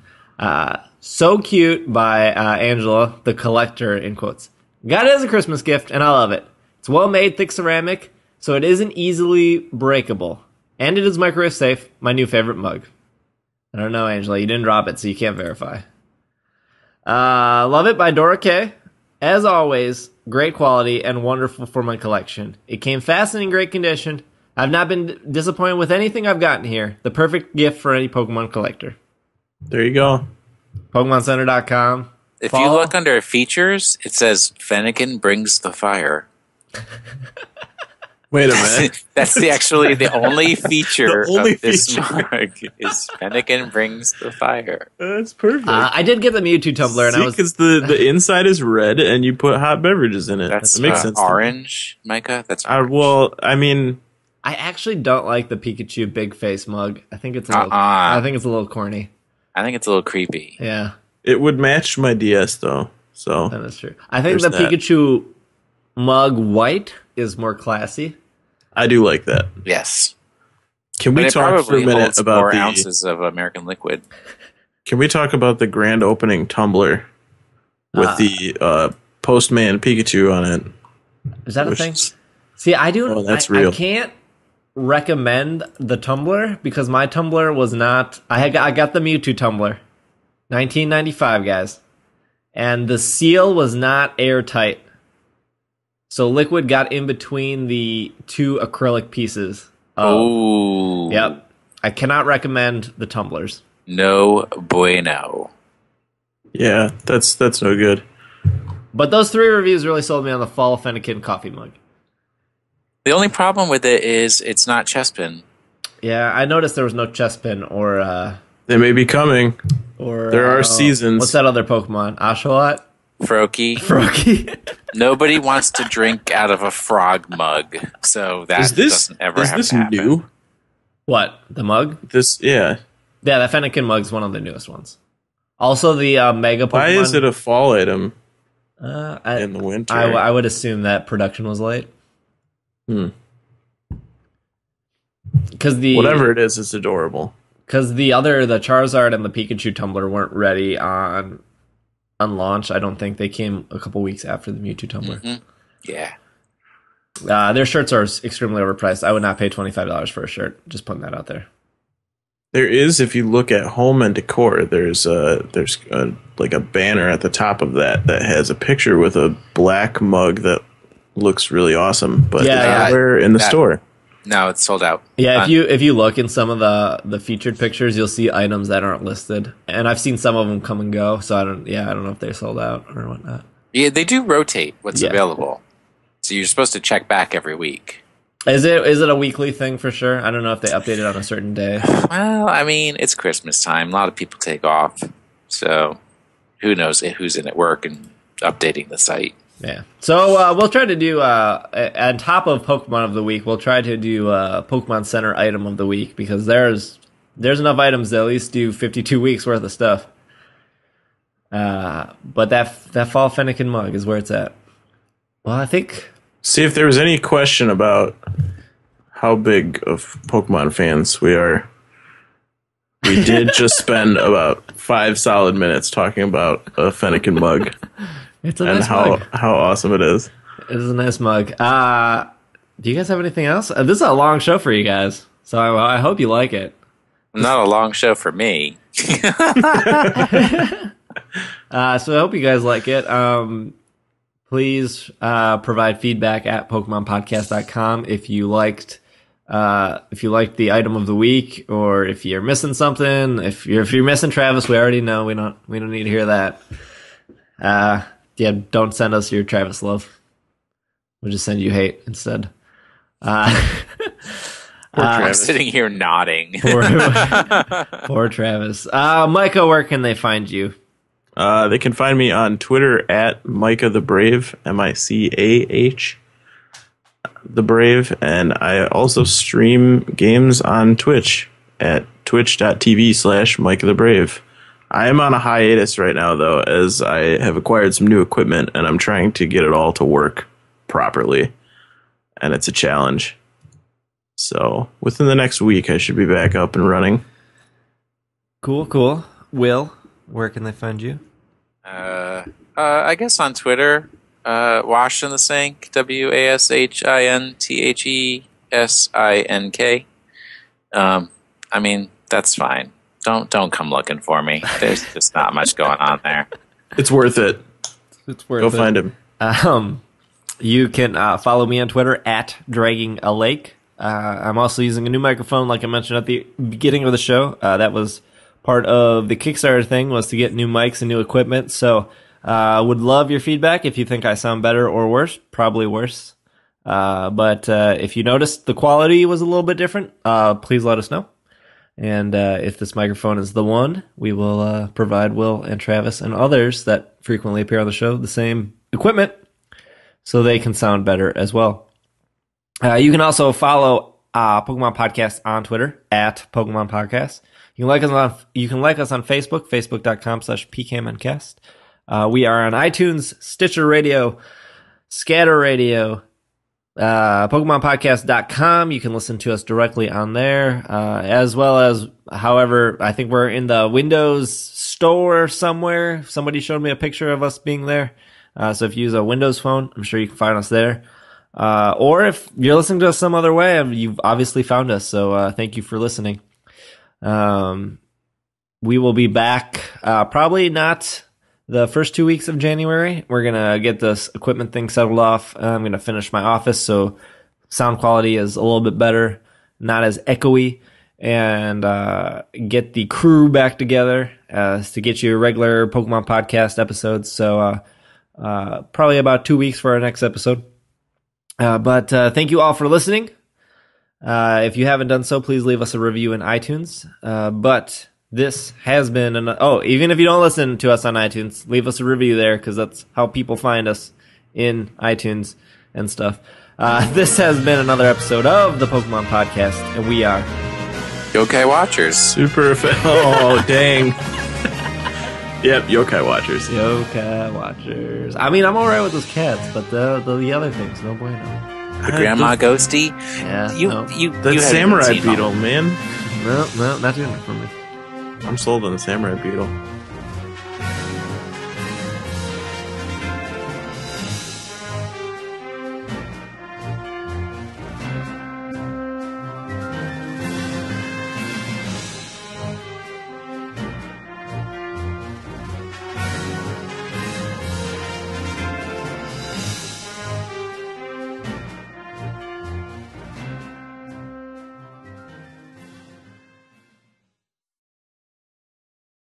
So Cute by Angela, the collector, in quotes. Got it as a Christmas gift, and I love it. It's well-made, thick ceramic, so it isn't easily breakable. And it is microwave safe, my new favorite mug. I don't know, Angela, you didn't drop it, so you can't verify. Love it by Dora K. As always, great quality and wonderful for my collection. It came fast and in great condition. I've not been disappointed with anything I've gotten here. The perfect gift for any Pokemon collector. There you go. PokemonCenter.com. If you look under features, it says Fennekin brings the fire. Wait a minute. That's actually the only feature The only of this feature. mug is Fennekin brings the fire. That's perfect. I did get the Mewtwo tumbler, and I was because the inside is red and you put hot beverages in it. That's that makes sense. to me. orange, Micah. That's orange. Well, I mean, I actually don't like the Pikachu big face mug. I think it's a little, Uh-uh. I think it's a little corny. I think it's a little creepy. Yeah, it would match my DS though. So that is true. I think There's the that. Pikachu mug white is more classy. I do like that. Yes. Can But we it talk for a probably minute holds about more the? ounces of American liquid. Can we talk about the grand opening tumbler with the Postman Pikachu on it? Is that a Which thing? is- See, I do. Oh, that's I real. can't recommend the tumbler because my tumbler was not. I got the Mewtwo tumbler, 1995, guys, and the seal was not airtight. So liquid got in between the two acrylic pieces. Oh. Yep. I cannot recommend the tumblers. No bueno. Yeah, that's no good. But those 3 reviews really sold me on the Fall Fennekin coffee mug. The only problem with it is it's not Chespin. Yeah, I noticed there was no Chespin or They may be coming. There are seasons. What's that other Pokemon? Oshawott? Froakie. Froakie? Nobody wants to drink out of a frog mug, so that doesn't ever have to happen. new? What? The mug? Yeah. Yeah, the Fennekin mug's one of the newest ones. Also, the Mega Pokemon. Why is it a fall item I, in the winter? I would assume that production was late. Because Whatever it is, it's adorable. Because the Charizard and the Pikachu tumbler weren't ready on launch. I don't think they came a couple weeks after the Mewtwo tumbler. Mm-hmm. Yeah. Their shirts are extremely overpriced. I would not pay $25 for a shirt. Just putting that out there. There is, if you look at home and decor, there's like a banner at the top of that has a picture with a black mug that looks really awesome, but Yeah, it's yeah. nowhere in the store. No, it's sold out. Yeah, if you look in some of the featured pictures, you'll see items that aren't listed, and I've seen some of them come and go. So I don't know if they're sold out or whatnot. Yeah, they do rotate what's Yeah. available, so you're supposed to check back every week. Is it a weekly thing for sure? I don't know if they update it on a certain day. Well, I mean, it's Christmas time. A lot of people take off, so who knows who's in at work and updating the site. Yeah. So we'll try to do on top of Pokemon of the Week, we'll try to do Pokemon Center item of the week because there's enough items to at least do 52 weeks worth of stuff. But that Fall Fennekin mug is where it's at. Well, I think. See if there was any question about how big of Pokemon fans we are. We did just spend about 5 solid minutes talking about a Fennekin mug It's a and nice mug. how awesome it is. It is a nice mug. Do you guys have anything else? This is a long show for you guys, so I hope you like it. Not a long show for me. So I hope you guys like it. Please provide feedback at PokemonPodcast.com if you liked the item of the week, or if you're missing something. If you're missing Travis, we already know. We don't need to hear that. Don't send us your Travis love. We'll just send you hate instead. I'm sitting here nodding. Poor Travis. Micah, where can they find you? They can find me on Twitter at Micah the Brave, Micah the Brave, and I also stream games on Twitch at twitch.tv/Micah the Brave. I am on a hiatus right now, though, as I have acquired some new equipment, and I'm trying to get it all to work properly, and it's a challenge. So within the next week, I should be back up and running. Cool. Will, where can they find you? I guess on Twitter, Wash in the Sink, WASHINTHESINK. I mean, that's fine. Don't come looking for me. There's just not much going on there. It's worth it. It's worth Go it. find him. You can follow me on Twitter at Dragging a Lake. I'm also using a new microphone, like I mentioned at the beginning of the show. That was part of the Kickstarter thing, was to get new mics and new equipment. So would love your feedback if you think I sound better or worse. Probably worse. But if you noticed the quality was a little bit different, please let us know. And if this microphone is the one, we will provide Will and Travis and others that frequently appear on the show the same equipment so they can sound better as well. You can also follow Pokemon Podcast on Twitter at Pokemon Podcast. You can like us on Facebook, facebook.com/pkmncast. We are on iTunes, Stitcher Radio, Scatter Radio, PokemonPodcast.com. You can listen to us directly on there, as well as, however, I think we're in the Windows Store somewhere. Somebody showed me a picture of us being there. So if you use a Windows phone, I'm sure you can find us there. Or if you're listening to us some other way, you've obviously found us. So thank you for listening. We will be back probably not the first 2 weeks of January. We're going to get this equipment thing settled off. I'm going to finish my office so sound quality is a little bit better, not as echoey, and get the crew back together to get you regular Pokemon podcast episodes. So probably about 2 weeks for our next episode. But thank you all for listening. If you haven't done so, please leave us a review in iTunes. But this has been even if you don't listen to us on iTunes, leave us a review there, because that's how people find us, in iTunes and stuff. This has been another episode of the Pokemon Podcast, and we are Yokai Watchers. Super. Oh, dang. Yep, Yokai Watchers. Yokai Watchers. I mean, I'm alright with those cats, but the other things, no bueno. The Grandma Ghosty. Yeah, That samurai beetle, man. No, not doing it for me. I'm sold on the samurai beetle.